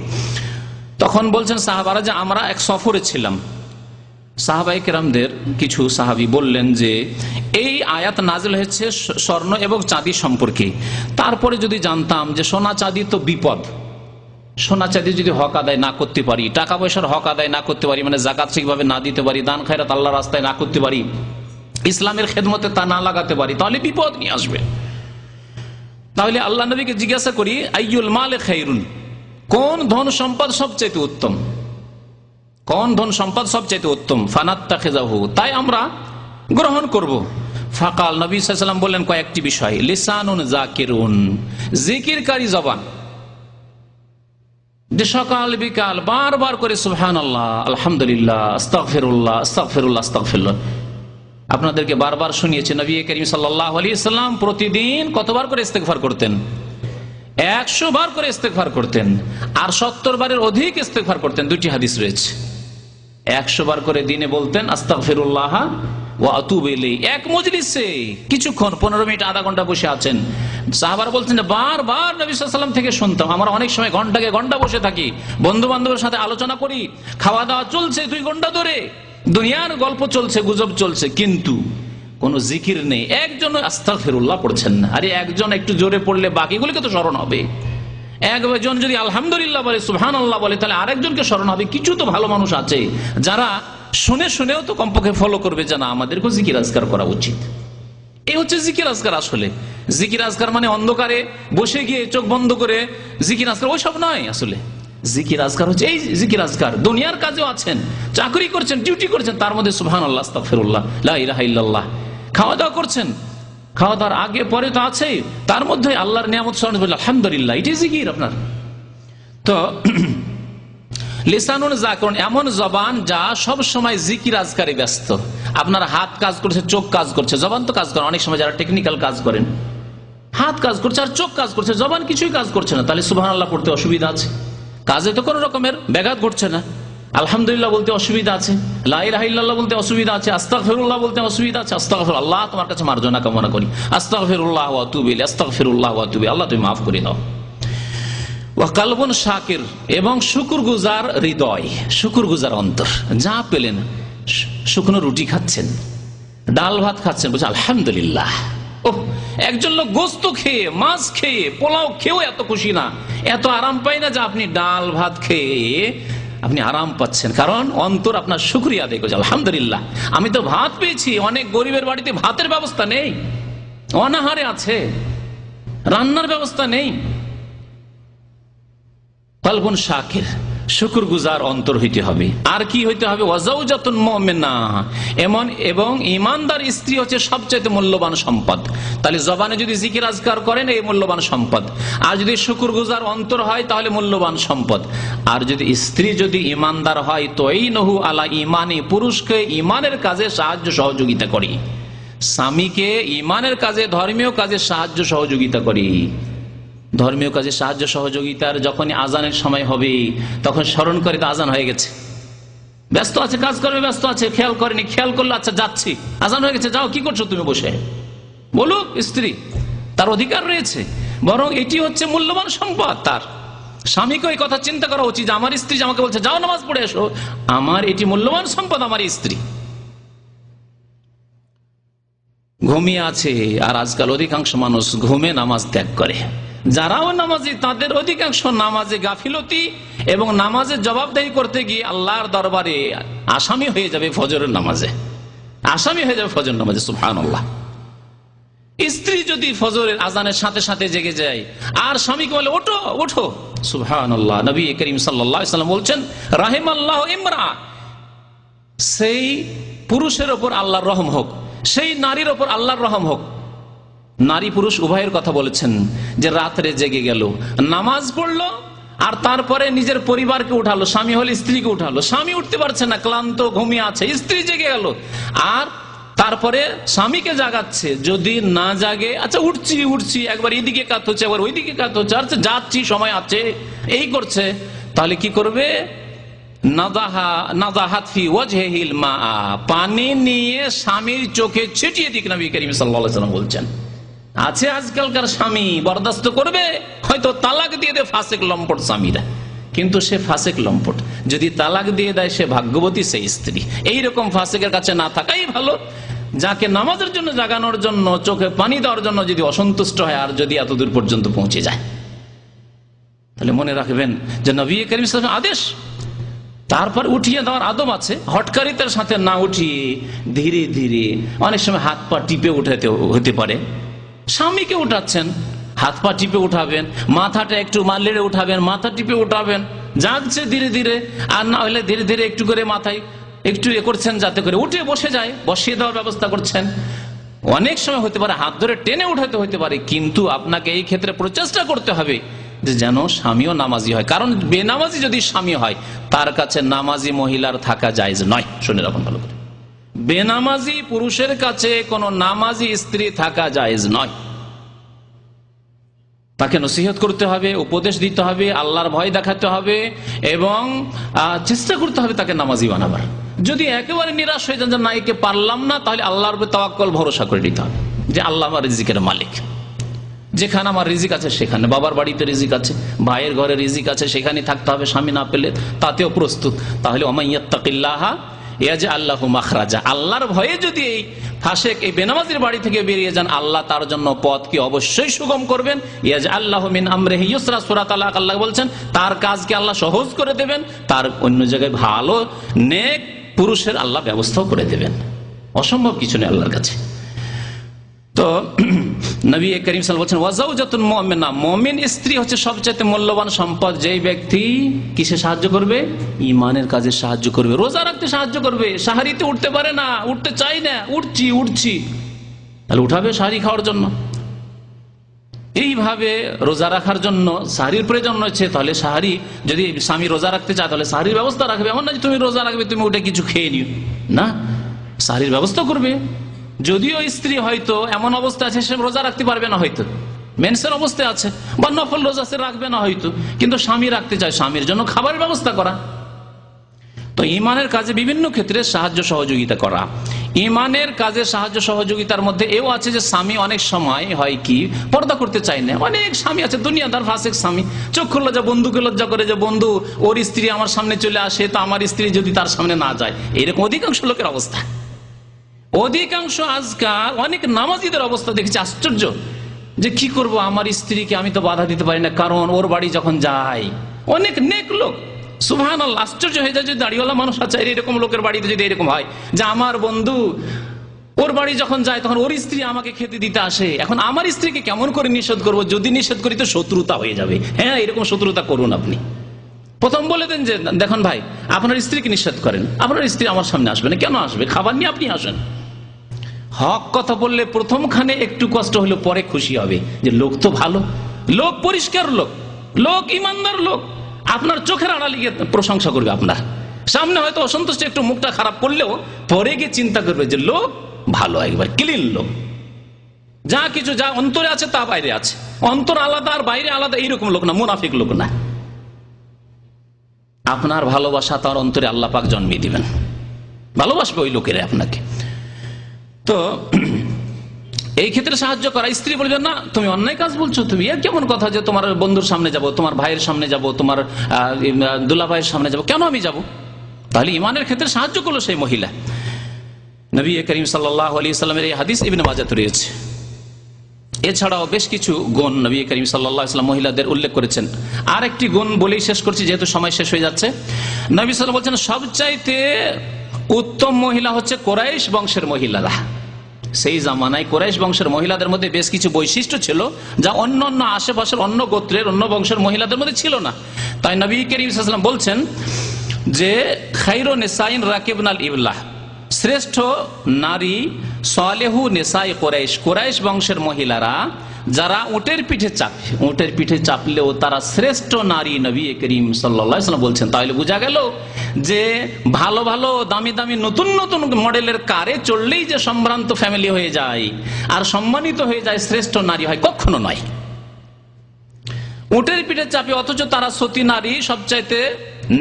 তখন বলছেন সাহাবারা যে আমরা এক সফরে ছিলাম। সাহাবায়ে কেরামদের কিছু সাহাবী বললেন যে এই আয়াত নাযিল হয়েছে স্বর্ণ এবং চাঁদি সম্পর্কে। তারপরে যদি জানতাম যে সোনা চাঁদি তো বিপদ, সোনা চাঁদি যদি হক আদায় না করতে পারি, টাকা পয়সার হক আদায় না করতে পারি, মানে যাকাত ঠিকভাবে না দিতে পারি, দান খায়রাত আল্লাহর রাস্তায় না করতে পারি, ইসলামের খেদমতে তা না লাগাতে পারি, তাহলে বিপদ নিয়ে আসবে। তাহলে আল্লাহ নবীকে জিজ্ঞাসা করি, আইয়ুল মালে খায়রুন, কোন ধন সম্পদ সবচেয়ে উত্তম, কোন ধন সম্পদ সবচেয়ে উত্তম? ফানাত্তাখিযাহু, তাই আমরা গ্রহণ করব। ফাকাল, নবী সাল্লাল্লাহু আলাইহি ওয়াসাল্লাম বললেন কয়েকটি বিষয়। লিসানুন যাকিরুন, জিকিরকারী জবান, যে সকাল বিকাল বারবার করে সুবহানাল্লাহ, আলহামদুলিল্লাহ, আস্তাগফিরুল্লাহ, আস্তাগফিরুল্লাহ, আস্তাগফিরুল্লাহ। আপনাদেরকে বারবার শুনিয়েছি নবী করিম সাল্লাল্লাহু আলাইহি ওয়াসাল্লাম প্রতিদিন কতবার করে ইস্তেগফার করতেন? 100 বার করে ইস্তেগফার করতেন, আর 70 বারের অধিক ইস্তেগফার করতেন। দুটি হাদিস রয়েছে। 100 বার করে দিনে বলতেন আস্তাগফিরুল্লাহ ওয়া আতুবু ইলাইহি, এক মজলিসে কিছুক্ষণ 15 মিনিট আধা ঘন্টা বসে আছেন। সাহাবারা বলছেন যে বারবার নবী সাল্লাল্লাহু আলাইহি ওয়াসাল্লাম থেকে শুনতাম, আমরা অনেক সময় ঘন্টাকে ঘন্টা বসে থাকি, বন্ধু বান্ধবের সাথে আলোচনা করি, খাওয়া দাওয়া চলছে 2 ঘন্টা ধরে, দুনিয়ার গল্প চলছে, গুজব চলছে, কিন্তু কোন জিকির নেই, একজন আস্তাগফিরুল্লাহ পড়ছেন না। আরে একজন একটু জোরে পড়লে বাকিগুলোকে তো স্মরণ হবে, একজন যদি আলহামদুলিল্লাহ বলে, সুবহানাল্লাহ বলে, তাহলে আরেকজনকে স্মরণ হবে। কিছু তো ভালো মানুষ আছে যারা শুনে শুনেও তো কমপক্ষে ফলো করবে, জানা আমাদেরকেও জিকির আজকার করা উচিত। এই হচ্ছে জিকির আজকার। আসলে জিকির আজকার মানে অন্ধকারে বসে গিয়ে চোখ বন্ধ করে জিকির আজকার ওইসব নয়। আসলে জিকির আজকার হচ্ছে এই জিকির আজকার, দুনিয়ার কাজেও আছেন, চাকরি করছেন, ডিউটি করছেন, তার মধ্যে সুবহানাল্লাহ, আস্তাগফিরুল্লাহ, লা ইলাহা ইল্লাল্লাহ, খাওয়া দাওয়া করছেন, খাওয়া দাওয়ার আগে পরে তো আছে, তার মধ্যে আল্লাহর নিয়ামত স্মরণ করলে আলহামদুলিল্লাহ, এটাই জিকির আপনার। তো লিসানুন যাকিরুন এমন জবান যা সব সময় জিকির আজকারে ব্যস্ত। আপনার হাত কাজ করছে, চোখ কাজ করছে, জবান তো কাজ করে। অনেক সময় যারা টেকনিক্যাল কাজ করেন, হাত কাজ করছে আর চোখ কাজ করছে, জবান কিছুই কাজ করছে না, তাহলে সুবহানাল্লাহ পড়তে অসুবিধা আছে? কাজে তো কোনো রকমের ব্যাঘাত ঘটছে না। আলহামদুলিল্লাহ বলতে অসুবিধা আছে, লা ইলাহা ইল্লাল্লাহ বলতে অসুবিধা আছে, আস্তাগফিরুল্লাহ বলতে অসুবিধা আছে। আস্তাগফিরুল্লাহ, তোমার কাছে মার্জনা কামনা করি, আস্তাগফিরুল্লাহ ওয়া আতুবু ইলাইহি, আস্তাগফিরুল্লাহ ওয়া আতুবু ইলাইহি, আল্লাহ তুমি মাফ করে দাও। ওয়া কালবুন শাকির, এবং শুকরগুজার হৃদয়, শুকরগুজার অন্তর। যা পেলেন, শুকনো রুটি খাচ্ছেন, ডাল ভাত খাচ্ছেন, বলছে আলহামদুলিল্লাহ। ও একজন লোক গোস্ত খেয়ে, মাছ খেয়ে, পোলাও খেয়েও এত খুশি না, এত আরাম পায় না যে আপনি ডাল ভাত খেয়ে আপনি আরাম পাচ্ছেন, কারণ অন্তর আপনার শুকরিয়া আদায় করছে, আলহামদুলিল্লাহ আমি তো ভাত পেয়েছি। অনেক গরিবের বাড়িতে ভাতের ব্যবস্থা নেই, অনাহারে আছে, রান্নার ব্যবস্থা নেই। কালবুন শাকির, শুকরগুজার অন্তর হইতে হবে। আর কি হইতে হবে? ওয়াজাউজাতুন মুমিনা, এবং ঈমানদার স্ত্রী হচ্ছে সবচেয়ে মূল্যবান সম্পদ। তাহলে জবানে যদি জিকির আজকার করেন, এই মূল্যবান সম্পদ। আর যদি শুকরগুজার অন্তর হয়, তাহলে মূল্যবান সম্পদ। আর যদি স্ত্রী যদি ঈমানদার হয়, তো এই নহু আলা ঈমানি, পুরুষকে ঈমানের কাজে সাহায্য সহযোগিতা করি, স্বামীকে ঈমানের কাজে, ধর্মীয় কাজে সাহায্য সহযোগিতা করি। ধর্মীয় কাজে সাহায্য সহযোগিতার যখনই আজানের সময় হবে, তখন স্মরণ করে তো আজান হয়ে গেছে, ব্যস্ত আছে, কাজ করবে ব্যস্ত আছে, খেয়াল করেনি, খেয়াল করলো আচ্ছা যাচ্ছি, আজান হয়ে গেছে, যাও, কি করছো তুমি বসে? বলুক স্ত্রী, তার অধিকার রয়েছে। বরং এটি হচ্ছে মূল্যবান সম্পদ। তার স্বামীকে এই কথা চিন্তা করা উচিত, আমার স্ত্রী আমাকে বলছে যাও নামাজ পড়ে এসো, আমার এটি মূল্যবান সম্পদ, আমার স্ত্রী। ঘুমিয়ে আছে, আর আজকাল অধিকাংশ মানুষ ঘুমে নামাজ ত্যাগ করে। যারাও নামাজি, তাদের অধিকাংশ নামাজে গাফিলতি, এবং নামাজের জবাবদাহি করতে গিয়ে আল্লাহর দরবারে আসামি হয়ে যাবে ফজরের নামাজে, আসামি হয়ে যাবে ফজর নামাজে। সুবহানাল্লাহ। স্ত্রী যদি ফজরের আজানের সাথে সাথে জেগে যায় আর স্বামীকে বলে ওঠো ওঠো, সুবহানাল্লাহ, নবী করিম সাল্লাল্লাহু আলাইহি ওয়াসাল্লাম বলছেন রাহিমাল্লাহু ইমরা, সেই পুরুষের ওপর আল্লাহর রহম হোক, সেই নারীর ওপর আল্লাহর রহম হোক। নারী পুরুষ উভয়ের কথা বলেছেন, যে রাত্রে জেগে গেল, নামাজ পড়লো, আর তারপরে নিজের পরিবারকে উঠালো, স্বামী হলে স্ত্রীকে উঠালো, স্বামী উঠতে পারছে না, ক্লান্ত, ঘুমিয়ে আছে, স্ত্রী জেগে গেল, আর তারপরে স্বামীকে জাগাচ্ছে। যদি না জাগে, আচ্ছা উঠছি উঠছি, একবার এইদিকে কাত হচ্ছে, একবার ওইদিকে কাত হচ্ছে, আচ্ছা যাচ্ছি, সময় আছে, এই করছে, তাহলে কি করবে? পানি নিয়ে স্বামীর চোখে ছিটিয়ে দিক, নবী করিম সাল্লাল্লাহু আলাইহি ওয়াসাল্লাম বলছেন। আছে আজকালকার স্বামী বরদাস্ত করবে, হয়তো তালাক দিয়ে দেয়, ফাসেক লম্পট স্বামীরা, কিন্তু সে ফাসেক লম্পট। যদি তালাক দিয়ে দেয়, সে ভাগ্যবতী সেই স্ত্রী। এইরকম ফাসেকের কাছে না থাকাই ভালো, যাকে নামাজের জন্য জাগানোর জন্য, চোখে পানি দেওয়ার জন্য যদি অসন্তুষ্ট হয়, আর যদি এতদূর পর্যন্ত পৌঁছে যায়, তাহলে মনে রাখবেন যে নবী করিম সাল্লাল্লাহু আলাইহি ওয়াসাল্লাম আদেশ। তারপর উঠিয়ে দেওয়ার আদব আছে, হটকারিতার সাথে না উঠিয়ে ধীরে ধীরে, অনেক সময় হাত পা টিপে উঠাতে হতে পারে, স্বামীকে উঠাচ্ছেন, হাত পা টিপে উঠাবেন, মাথাটা একটু লেড়ে উঠাবেন, মাথা টিপে উঠাবেন, জাগছে ধীরে ধীরে, আর না হলে ধীরে ধীরে একটু করে মাথায় একটু করছেন, যাতে করে উঠে বসে যায়, বসিয়ে দেওয়ার ব্যবস্থা করছেন। অনেক সময় হতে পারে হাত ধরে টেনে উঠাতে হতে পারে, কিন্তু আপনাকে এই ক্ষেত্রে প্রচেষ্টা করতে হবে যে যেন স্বামীও নামাজি হয়, কারণ বেনামাজি যদি স্বামী হয়, তার কাছে নামাজি মহিলার থাকা জায়েজ নয়। শুনে রাখুন ভালো করে, বেনামাজি পুরুষের কাছে কোন নামাজি স্ত্রী থাকা জায়েজ নয়। তাকে নসিহত করতে হবে, উপদেশ দিতে হবে, আল্লাহর ভয় দেখাতে হবে, এবং চেষ্টা করতে হবে তাকে নামাজি বানাবার। যদি একেবারে নিরাশ হয়ে যান যে না একে পারলাম না, তাহলে আল্লাহর উপর তাওয়াক্কুল ভরসা করে নিতে হবে যে আল্লাহ আমার রিজিকের মালিক। যেখানে আমার রিজিক আছে সেখানে, বাবার বাড়িতে রিজিক আছে, ভাইয়ের ঘরে রিজিক আছে, সেখানে থাকতে হবে, স্বামী না পেলে তাতেও প্রস্তুত। তাহলে ওমান ইয়াত্তাকিল্লাহা ইয়াজআল লাহু মাখরাজা, আল্লাহর ভয়ে যদি এই ফাসেক এই বেনামাজির বাড়ি থেকে বেরিয়ে যান, আল্লাহ তার জন্য পথকে অবশ্যই সুগম করবেন। ইয়াজআল লাহু মিন আমরিহি ইউসরা, সূরা তালাক আল্লাহ বলছেন তার কাজকে আল্লাহ সহজ করে দেবেন, তার অন্য জায়গায় ভালো নেক পুরুষের আল্লাহ ব্যবস্থাও করে দেবেন। অসম্ভব কিছু নেই আল্লাহর কাছে। তো নবী করিম সাল্লাল্লাহু আলাইহি ওয়াসাল্লাম বলেন ওয়াজাওজাতুন মুমিনা, মুমিন স্ত্রী হচ্ছে সবচেয়ে মূল্যবান সম্পদ। যেই ব্যক্তি কিসে সাহায্য করবে? ঈমানের কাজে সাহায্য করবে, রোজা রাখতে সাহায্য করবে। সাহারিতে উঠতে পারে না, উঠতে চাই না, উঠছি, তাহলে উঠাবে সাহারি খাওয়ার জন্য। এইভাবে রোজা রাখার জন্য সাহারির প্রয়োজন রয়েছে, তাহলে সাহারি যদি স্বামী রোজা রাখতে চায় তাহলে সাহারির ব্যবস্থা রাখবে। এমন না যে তুমি রোজা রাখবে তুমি উঠে কিছু খেয়ে নিও, না, সাহারির ব্যবস্থা করবে। যদিও স্ত্রী হয়তো এমন অবস্থা আছে সে রোজা রাখতে পারবে না, হয়তো মেন্সের অবস্থায় আছে বা নফল রোজা সে রাখবে না হয়তো, কিন্তু স্বামী রাখতে চায়, স্বামীর জন্য খাবারের ব্যবস্থা করা। তো ঈমানের কাজে বিভিন্ন ক্ষেত্রে সাহায্য সহযোগিতা করা। ঈমানের কাজে সাহায্য সহযোগিতার মধ্যে এও আছে যে স্বামী অনেক সময় হয় কি পর্দা করতে চায় না। অনেক স্বামী আছে দুনিয়াদার ফাসেক স্বামী, চক্ষু লজ্জা, বন্ধুকে লজ্জা করে যে বন্ধু ওর স্ত্রী আমার সামনে চলে আসে, তো আমার স্ত্রী যদি তার সামনে না যায়, এরকম অধিকাংশ লোকের অবস্থা। অধিকাংশ আজকাল অনেক নামাজিদের অবস্থা দেখেছি, আশ্চর্য যে কি করব, আমার স্ত্রীকে আমি তো বাধা দিতে পারি না, কারণ ওর বাড়ি যখন যাই, অনেক নেক লোক, সুবহানাল্লাহ, আশ্চর্য হয়ে যায় যে দাড়িওয়ালা মানুষ আছে এরকম লোকের বাড়িতে যদি এরকম হয় যে আমার বন্ধু ওর বাড়ি যখন যায় তখন ওর স্ত্রী আমাকে খেতে দিতে আসে। এখন আমার স্ত্রীকে কেমন করে নিষেধ করব? যদি নিষেধ করি তো শত্রুতা হয়ে যাবে। হ্যাঁ, এরকম শত্রুতা করুন আপনি। প্রথম বলে দেন যে দেখুন ভাই, আপনার স্ত্রীকে নিষেধ করেন, আপনার স্ত্রী আমার সামনে আসবে না, কেন আসবে? খাবার নিয়ে আপনি আসেন। হক কথা বললে প্রথমখানে একটু কষ্ট হলে পরে খুশি হবে যে লোক তো ভালো, লোক পরিষ্কার, লোক ইমানদার লোক, আপনার চোখের আড়ালে গিয়ে প্রশংসা করবে। আপনার সামনে হয়তো অসন্তুষ্ট একটু মুখটা খারাপ করলেও পরে গিয়ে চিন্তা করবে যে লোক ভালো, একবার ক্লিন লোক, যা কিছু যা অন্তরে আছে তা বাইরে আছে, অন্তর আলাদা আর বাইরে আলাদা, এইরকম লোক না, মুনাফিক লোক না। আপনার ভালোবাসা তার অন্তরে আল্লাহ পাক জন্মিয়ে দিবেন, ভালোবাসবে ওই লোকেরা আপনাকে। তো এই ক্ষেত্রে সাহায্য করা। স্ত্রী বলবে না তুমি অন্যায় কাজ বলছো, তুমি এর কেমন কথা যে তোমার বন্ধুর সামনে যাব, তোমার ভাইয়ের সামনে যাব, তোমার দুলা ভাইয়ের সামনে যাব, কেন আমি যাব? তাহলে ঈমানের ক্ষেত্রে সাহায্য করলো সেই মহিলা। নবী করিম সাল্লাল্লাহু আলাইহি ওয়াসাল্লামের এই হাদিস ইবনে মাজাতে রয়েছে। এছাড়াও বেশ কিছু গুণ নবী করিম সাল্লাল্লাহু আলাইহি ওয়াসাল্লাম মহিলাদের উল্লেখ করেছেন। আর একটি গুণ বলেই শেষ করছি যেহেতু সময় শেষ হয়ে যাচ্ছে। নবী সাল্লাল্লাহু বলছেন সবচাইতে উত্তম মহিলা হচ্ছে কুরাইশ বংশের মহিলারা। সেই জামানায় কুরাইশ বংশের মহিলাদের মধ্যে বেশ কিছু বৈশিষ্ট্য ছিল যা অন্য অন্য আশেপাশের অন্য গোত্রের অন্য বংশের মহিলাদের মধ্যে ছিল না। তাই নবী করিম সাল্লাল্লাহু আলাইহি ওয়াসাল্লাম বলছেন যে খায়রু নিসাইন রাকিবনাল ইবলাহ, শ্রেষ্ঠ নারী সালেহু নিসাই কুরাইশ, কুরাইশ বংশের মহিলারা যারা উটের পিঠে চাপে, উটের পিঠে চাপলেও তারা শ্রেষ্ঠ নারী। নবী করিম সাল্লাল্লাহু আলাইহি ওয়াসাল্লাম বলছেন। তাহলে বোঝা গেল যে ভালো ভালো দামি দামি নতুন নতুন মডেলের কারে চললেই যে সম্ভ্রান্ত ফ্যামিলি হয়ে যায় আর সম্মানিত হয়ে যায়, শ্রেষ্ঠ নারী হয়, কখনো নয়। উটের পিঠে চাপে অথচ তারা সতী নারী, সবচাইতে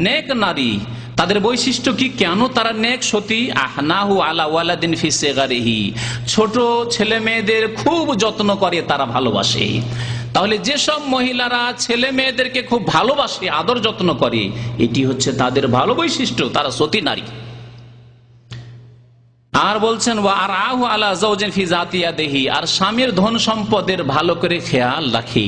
নেক নারী। তাদের বৈশিষ্ট্য কি, কেন তারা নেক সতী? আহনাহু আলা ওয়ালাদিন ফি সিগারিহি, ছোট ছেলে মেয়েদের খুব যত্ন করে, তারা ভালোবাসে। তাহলে যেসব মহিলারা ছেলে মেয়েদেরকে খুব ভালোবাসে, আদর যত্ন করে, এটি হচ্ছে তাদের ভালো বৈশিষ্ট্য, তারা সতী নারী। আর বলছেন ওয়ারাহু আলা যাওজিন ফি যাতিয়াদিহি, আর স্বামীর ধন সম্পদের ভালো করে খেয়াল রাখে,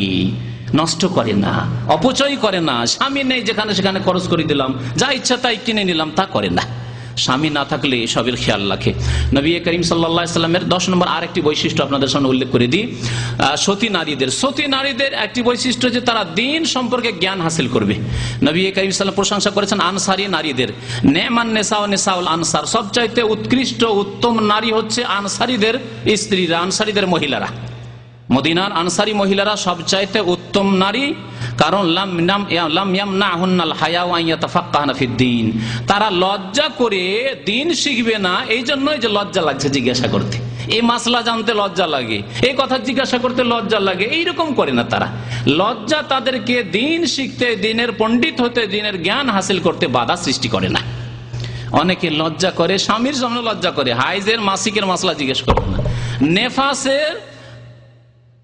নষ্ট করে না, অপচয় করে না। স্বামী নেই যেখানে সেখানে খরচ করে দিলাম, যা ইচ্ছা তাই কিনে নিলাম, তা করে না। স্বামী না থাকলে সবের খেয়াল রাখে। নবী করিম সাল্লাল্লাহু আলাইহি ওয়াসাল্লামের 10 নম্বর আরেকটি বৈশিষ্ট্য আপনাদের সামনে উল্লেখ করে দিই। সতী নারীদের একটি বৈশিষ্ট্য যে তারা দ্বীন সম্পর্কে জ্ঞান হাসিল করবে। নবী করিম সাল্লাল্লাহু আলাইহি ওয়াসাল্লাম প্রশংসা করেছেন আনসারী নারীদের, নেমান নিসাউ নিসাউল আনসার, সবচাইতে উৎকৃষ্ট উত্তম নারী হচ্ছে আনসারীদের স্ত্রীরা, আনসারীদের মহিলারা। মদিনার আনসারী মহিলারা সবচাইতে উত্তম নারী, কারণ তারা লজ্জা করে দিন শিখবে না, এই জন্যই যে লজ্জা লাগছে জিজ্ঞাসা করতে, এই মাসলা জানতে লজ্জা লাগে, এই কথা জিজ্ঞাসা করতে লজ্জা লাগে, এইরকম করে না তারা। লজ্জা তাদেরকে দিন শিখতে, দিনের পণ্ডিত হতে, দিনের জ্ঞান হাসিল করতে বাধা সৃষ্টি করে না। অনেকে লজ্জা করে, স্বামীর সামনে লজ্জা করে, হাইজের মাসিকের মাসলা জিজ্ঞেস করবে না, নেফাসের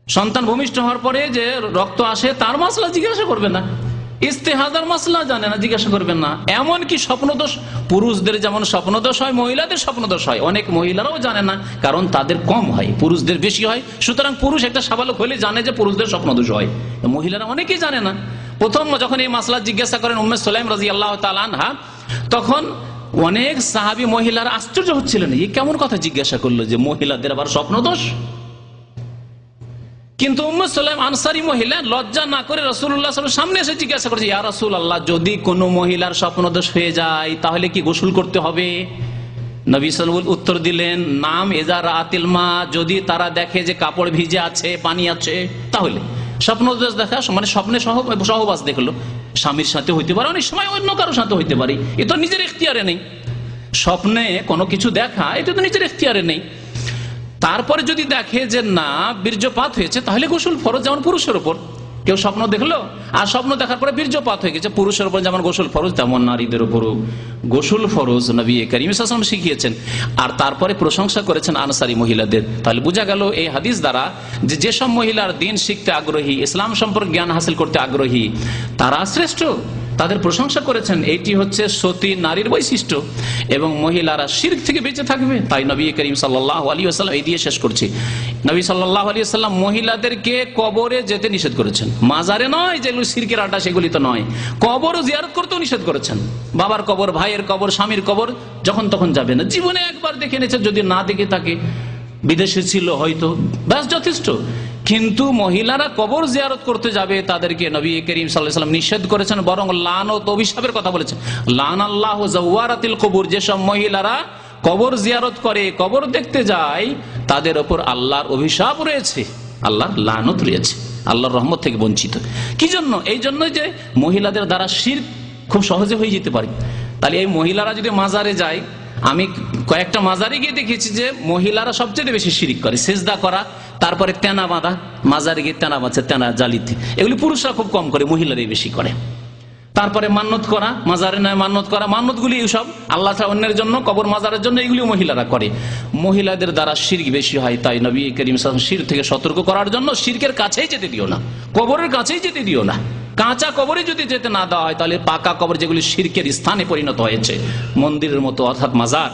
সন্তান ভূমিষ্ঠ হওয়ার পরে যে রক্ত আসে তার মাসলা জিজ্ঞাসা করবে না, ইস্তেহাজার মাসলা জানে না, জিজ্ঞাসা করবেন না। এমনকি স্বপ্নদোষ, পুরুষদের যেমন স্বপ্নদোষ হয় মহিলাদের স্বপ্নদোষ হয়, অনেক মহিলারাও জানে না, কারণ তাদের কম হয়, পুরুষদের বেশি হয়। সুতরাং পুরুষ একটা সাবালক হলে জানে যে পুরুষদের স্বপ্নদোষ হয়, মহিলারা অনেকেই জানে না। প্রথম যখন এই মাসলা জিজ্ঞাসা করেন উম্মে সুলাইম রাদিয়াল্লাহু তাআলা আনহা, তখন অনেক সাহাবী মহিলারা আশ্চর্য হচ্ছিলেন, এই কেমন কথা জিজ্ঞাসা করলো যে মহিলাদের আবার স্বপ্নদোষ। কিন্তু উম্মে সুলাইম আনসারী মহিলা লজ্জা না করে রাসূলুল্লাহ সাল্লাল্লাহু আলাইহি ওয়াসাল্লামের সামনে এসে জিজ্ঞাসা করেছে, ইয়া রাসূলুল্লাহ, যদি কোনো মহিলার স্বপ্নদোষ হয়ে যায় তাহলে কি গোসল করতে হবে? নবী সাল্লাল্লাহু আলাইহি ওয়াসাল্লাম উত্তর দিলেন, নাম ইজা রাআতিল মা, যদি তারা দেখে যে কাপড় ভিজে আছে, পানি আছে, তাহলে। স্বপ্নদোষ দেখা মানে স্বপ্নে সহবাস দেখলো, স্বামীর সাথে হইতে পারে, অনেক সময় অন্য কারোর সাথে হইতে পারে, এ তো নিজের এখতিয়ারে নেই। স্বপ্নে কোনো কিছু দেখা এটা তো নিজের এখতিয়ারে নেই। তারপরে যদি দেখে যে না বীর্যপাত হয়েছে, তাহলে গোসল ফরজ, যেমন পুরুষের উপর। কেউ স্বপ্ন দেখলো আর স্বপ্ন দেখার পরে বীর্যপাত হয়ে গেছে, পুরুষের উপর যেমন গোসল ফরজ তেমন নারীদের উপরও গোসল ফরজ, নবী করিম সাল্লাল্লাহু আলাইহি ওয়াসাল্লাম শিখিয়েছেন। আর তারপরে প্রশংসা করেছেন আনসারী মহিলাদের। তাহলে বোঝা গেল এই হাদিস দ্বারা যে যেসব মহিলার দিন শিখতে আগ্রহী, ইসলাম সম্পর্কে জ্ঞান হাসিল করতে আগ্রহী, তারা শ্রেষ্ঠ, তাদের প্রশংসা করেছেন। এইটি হচ্ছে সতী নারীর বৈশিষ্ট্য, এবং মহিলারা শিরক থেকে বেঁচে থাকবে। তাই নবী করিম সাল্লাল্লাহু আলাইহি ওয়াসাল্লাম এই দিয়ে শেষ করছি, নবী সাল্লাল্লাহু আলাইহি ওয়াসাল্লাম মহিলাদেরকে কবরে যেতে নিষেধ করেছেন, মাজারে নয়, যেগুলো শিরকের আড্ডা সেগুলি তো নয়, কবরও জিয়ারত করতেও নিষেধ করেছেন। বাবার কবর, ভাইয়ের কবর, স্বামীর কবর যখন তখন যাবে না। জীবনে একবার দেখে নিয়েছে, যদি না দেখে থাকে, বিদেশে ছিল হয়তো, ব্যাস যথেষ্ট। কিন্তু মহিলারা কবর জিয়ারত করতে যাবে, তাদেরকে নবী করিম সাল্লাল্লাহু আলাইহি ওয়াসাল্লাম নিষেধ করেছেন, বরং লানত, অভিশাপের কথা বলেছেন। লানাল্লাহু যাওয়ারাতিল কবুর, যেসব মহিলারা কবর জিয়ারত করে, কবর দেখতে যায়, তাদের উপর আল্লাহর অভিশাপ রয়েছে, আল্লাহর লানত রয়েছে, আল্লাহর রহমত থেকে বঞ্চিত। কি জন্য? এই জন্য যে মহিলাদের দ্বারা শিরক খুব সহজে হয়ে যেতে পারে। তাহলে এই মহিলারা যদি মাজারে যায়, আমি কয়েকটা মাজারে গিয়ে দেখেছি যে মহিলারা সবচেয়ে বেশি শিরিক করে, সেজদা করা, তারপরে তেনা বাঁধা, মাজারে গিয়ে তেনা বাঁধছে, তেনা জালিতে, এগুলি পুরুষরা খুব কম করে, মহিলারাই বেশি করে। তারপরে মান্নত করা, মাজারে নয় মান্নত করা, মান্নতগুলি এইসব আল্লাহ ছাড়া অন্যের জন্য, কবর মাজারের জন্য, এগুলিও মহিলারা করে। মহিলাদের দ্বারা শিরক বেশি হয়। তাই নবী করিম সাল্লাল্লাহু আলাইহি ওয়াসাল্লাম শিরক থেকে সতর্ক করার জন্য, শিরকের কাছেই যেতে দিও না, কবরের কাছেই যেতে দিও না। কাঁচা কবরে যদি যেতে না দেওয়া হয়, তাহলে পাকা কবর, যেগুলি শিরকের স্থানে পরিণত হয়েছে, মন্দিরের মতো অর্থাৎ মাজার,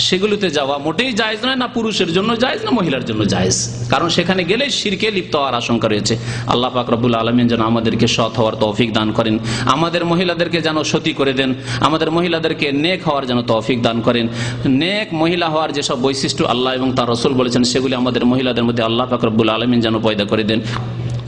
সেগুলিতে যাওয়া মোটেই জায়েজ নয়, না পুরুষের জন্য জায়েজ, না মহিলার জন্য জায়েজ। কারণ সেখানে গেলে শিরকে লিপ্ত হওয়ার আশঙ্কা রয়েছে। আল্লাহ পাক রব্বুল আলামিন যেন আমাদেরকে সৎ হওয়ার তৌফিক দান করেন, আমাদের মহিলাদেরকে যেন সতী করে দেন, আমাদের মহিলাদেরকে নেক হওয়ার যেন তৌফিক দান করেন। নেক মহিলা হওয়ার যেসব বৈশিষ্ট্য আল্লাহ এবং তার রাসূল বলেছেন, সেগুলি আমাদের মহিলাদের মধ্যে আল্লাহ পাক রব্বুল আলামিন যেন পয়দা করে দেন।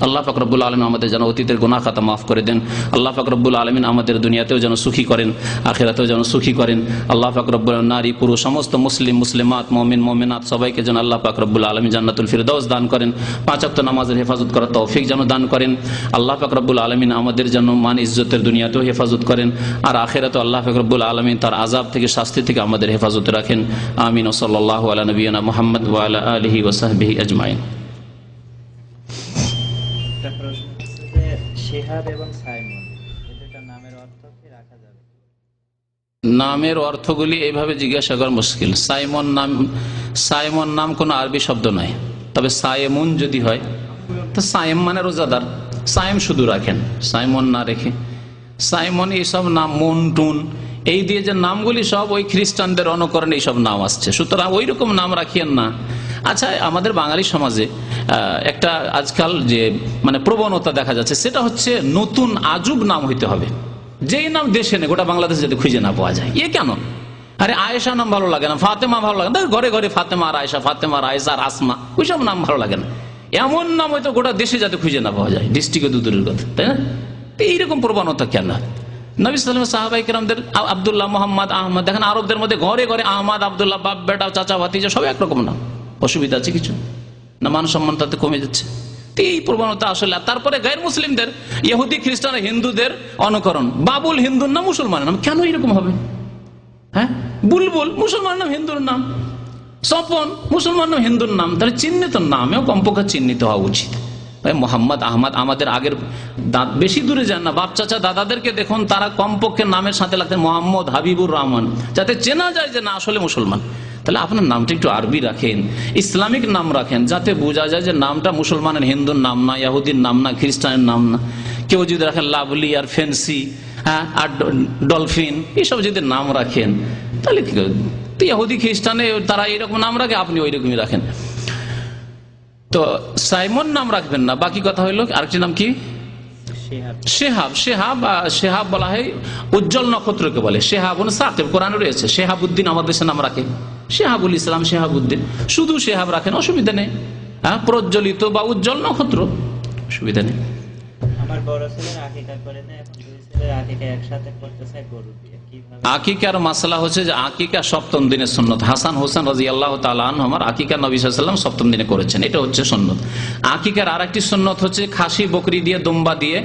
আল্লাহ পাক রব্বুল আলামিন আমাদের যেন অতীতের গুনাহ খাতা মাফ করে দেন। আল্লাহ পাক রব্বুল আলামিন আমাদের দুনিয়াতেও যেন সুখী করেন, আখিরাতেও যেন সুখী করেন। আল্লাহ পাক রব্বুল নারী পুরুষ সমস্ত মুসলিম মুসলিমাত, মুমিন মুমিনাত সবাইকে যেন আল্লাহ পাক রব্বুল আলামিন জান্নাতুল ফিরদাউস দান করেন, 5 ওয়াক্ত নামাজের হেফাজত করার তৌফিক যেন দান করেন। আল্লাহ পাক রব্বুল আলামিন আমাদের যেন মান ইজ্জতের দুনিয়াতেও হেফাজত করেন, আর আখিরাতেও আল্লাহ পাক রব্বুল আলামিন তার আযাব থেকে, শাস্তি থেকে আমাদের হেফাজতে রাখেন। আমিন। সাল্লাল্লাহু আলা নবিয়িনা মুহাম্মদ ওয়া আলা আলিহি ওয়া সাহবিহি আজমাইন। শিহাব এবং সাইমন, এই দুটো নামের অর্থ কি রাখা যাবে? নামের অর্থগুলি এইভাবে জিজ্ঞাসা করা মুশকিল। সাইমন নাম কোনো আরবি শব্দ নয়, তবে সায়েমুন যদি হয় তো সায়েম মানে রোজাদার, সায়েম শুধু রাখেন, সাইমন না রেখে। সাইমন এইসব নাম, মন্টুন, এই দিয়ে যে নামগুলি সব ওই খ্রিস্টানদের অনুকরণে এইসব নাম আসছে, সুতরাং ওই রকম নাম রাখিয়েন না। আচ্ছা, আমাদের বাঙালি সমাজে একটা আজকাল যে মানে প্রবণতা দেখা যাচ্ছে, সেটা হচ্ছে নতুন আজব নাম হইতে হবে, যেই নাম দেশে নেই, গোটা বাংলাদেশে যাতে খুঁজে না পাওয়া যায়। এ কেন? আরে আয়েশা নাম ভালো লাগে না, ফাতেমা ভালো লাগে না, ঘরে ঘরে ফাতেমা আর আয়েশা, ফাতেমা আর আয়েশা আর আসমা, ওইসব নাম ভালো লাগে না। এমন নাম হয়তো গোটা দেশে যাতে খুঁজে না পাওয়া যায়, ডিস্ট্রিক্টে দূরের কথা, তাই না? এইরকম প্রবণতা কেন? নবী সাল্লাল্লাহু আলাইহি ওয়াসাল্লাম সাহাবায়ে কেরামদের আব্দুল্লাহ, মোহাম্মদ, আহমদ, দেখেন আরবদের মধ্যে ঘরে ঘরে আহমদ, আব্দুল্লাহ, বাপ বেটা, চাচা ভাতিজা, সব একরকম নাম। অসুবিধা আছে কিছু না? মান সম্মান তাতে কমে যাচ্ছে। এই প্রবণতা আসলে। তারপরে গায়ের মুসলিমদের, ইহুদি খ্রিস্টান হিন্দুদের অনুকরণ, বাবুল হিন্দুর নাম মুসলমানের নাম, কেন এরকম হবে? হ্যাঁ, বুলবুল মুসলমান নাম, হিন্দুর নাম। স্বপন মুসলমান নাম, হিন্দুর নাম। তাহলে চিহ্নিত নামেও কমপক্ষে চিহ্নিত হওয়া উচিত। মোহাম্মদ, আহমদ, আমাদের আগের বেশি দূরে যান না, বাপ চাচা দাদাদেরকে দেখুন, তারা কমপক্ষে নামের সাথে লাগতেন মোহাম্মদ, হাবিবুর রহমান, যাতে চেনা যায় যে না আসলে মুসলমান। তাহলে আপনার নামটা একটু আরবি রাখেন, ইসলামিক নাম রাখেন, যাতে বোঝা যায় যে নামটা মুসলমানের, হিন্দুর নাম না, ইহুদির নাম না, খ্রিস্টানের নাম না। কেউ যদি রাখেন লাভলি আর ফ্যান্সি, হ্যাঁ, আর ডলফিন, এইসব যদি নাম রাখেন তাহলে কি ইহুদি খ্রিস্টানে তারা এইরকম নাম রাখে, আপনি ওই রকমই রাখেন। তো সাইমন নাম রাখবেন না। বাকি কথা হইল আরেকটি নাম কি? শেহাব। শেহাব, শেহাব বলা হয় উজ্জ্বল নক্ষত্রকে বলে। শেহাবুন সাকিব কোরআনে রয়েছে। শেহাবুদ্দিন আমাদের দেশে নাম রাখে, শেহাবুল ইসলাম, শেহাবুদ্দিন, শুধু শেহাব রাখেন, অসুবিধা নেই। হ্যাঁ, প্রজ্বলিত বা উজ্জ্বল নক্ষত্র, অসুবিধা নেই। আমার বড় ছেলের আকিকা করে না, এখন দুই ছেলের আকিকা একসাথে করতে চাই গরু দিয়ে, কিভাবে? আকিকার মাসলা হচ্ছে যে আকিকা সপ্তম দিনের সুন্নত। হাসান হোসেন রাদিয়াল্লাহু তাআলা আনহুমার আকিকা নবী সাল্লাল্লাহু আলাইহি ওয়াসাল্লাম সপ্তম দিনে করেছেন, এটা হচ্ছে সুন্নত। আকিকার আরেকটি সুন্নত হচ্ছে খাসি বকরি দিয়ে, দুম্বা দিয়ে,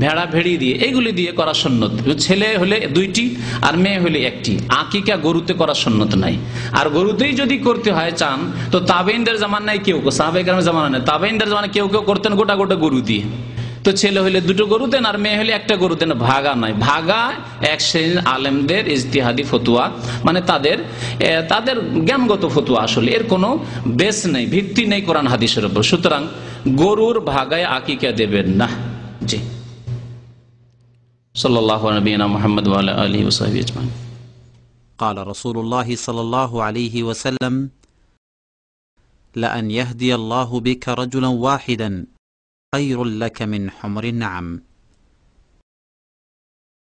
ভেড়া ভেড়ি দিয়ে, এইগুলি দিয়ে করা সুন্নত। ছেলে হলে দুইটি আর মেয়ে হলে একটি। আকিকা গরুতে করা সুন্নত নাই। আর গরুতেই যদি করতে হয় চান তো তাবেইনদের জামানায় কেউ, সাহাবায়ে কেরামের জামানায় না, তাবেইনদের জামানায় কেউ কেউ করতেন গোটা গোটা গরু দিয়ে। তো ছেলে হইলে দুটো গরু দেন আর মেয়ে হলে একটা গরু দেন। ভাগা নয়, ভাগা এক শ্রেণীর আলেমদের ইজতিহাদি ফতুয়া, মানে তাদের জ্ঞানগত ফতুয়া, আসলে এর কোনো বেস নেই, ভিত্তি নেই কোরআন হাদিসের উপর। সুতরাং গরুর ভাগায় আকিকা দেবেন না। জি, সাল্লাল্লাহু আলা নবিয়িনা মুহাম্মদ ওয়া আলা আলিহি ওয়া সাহবিহি আজমাইন। قال رسول الله صلى الله عليه وسلم: لأن يهدي الله بك رجلا واحدا خير لك من حمر النعم.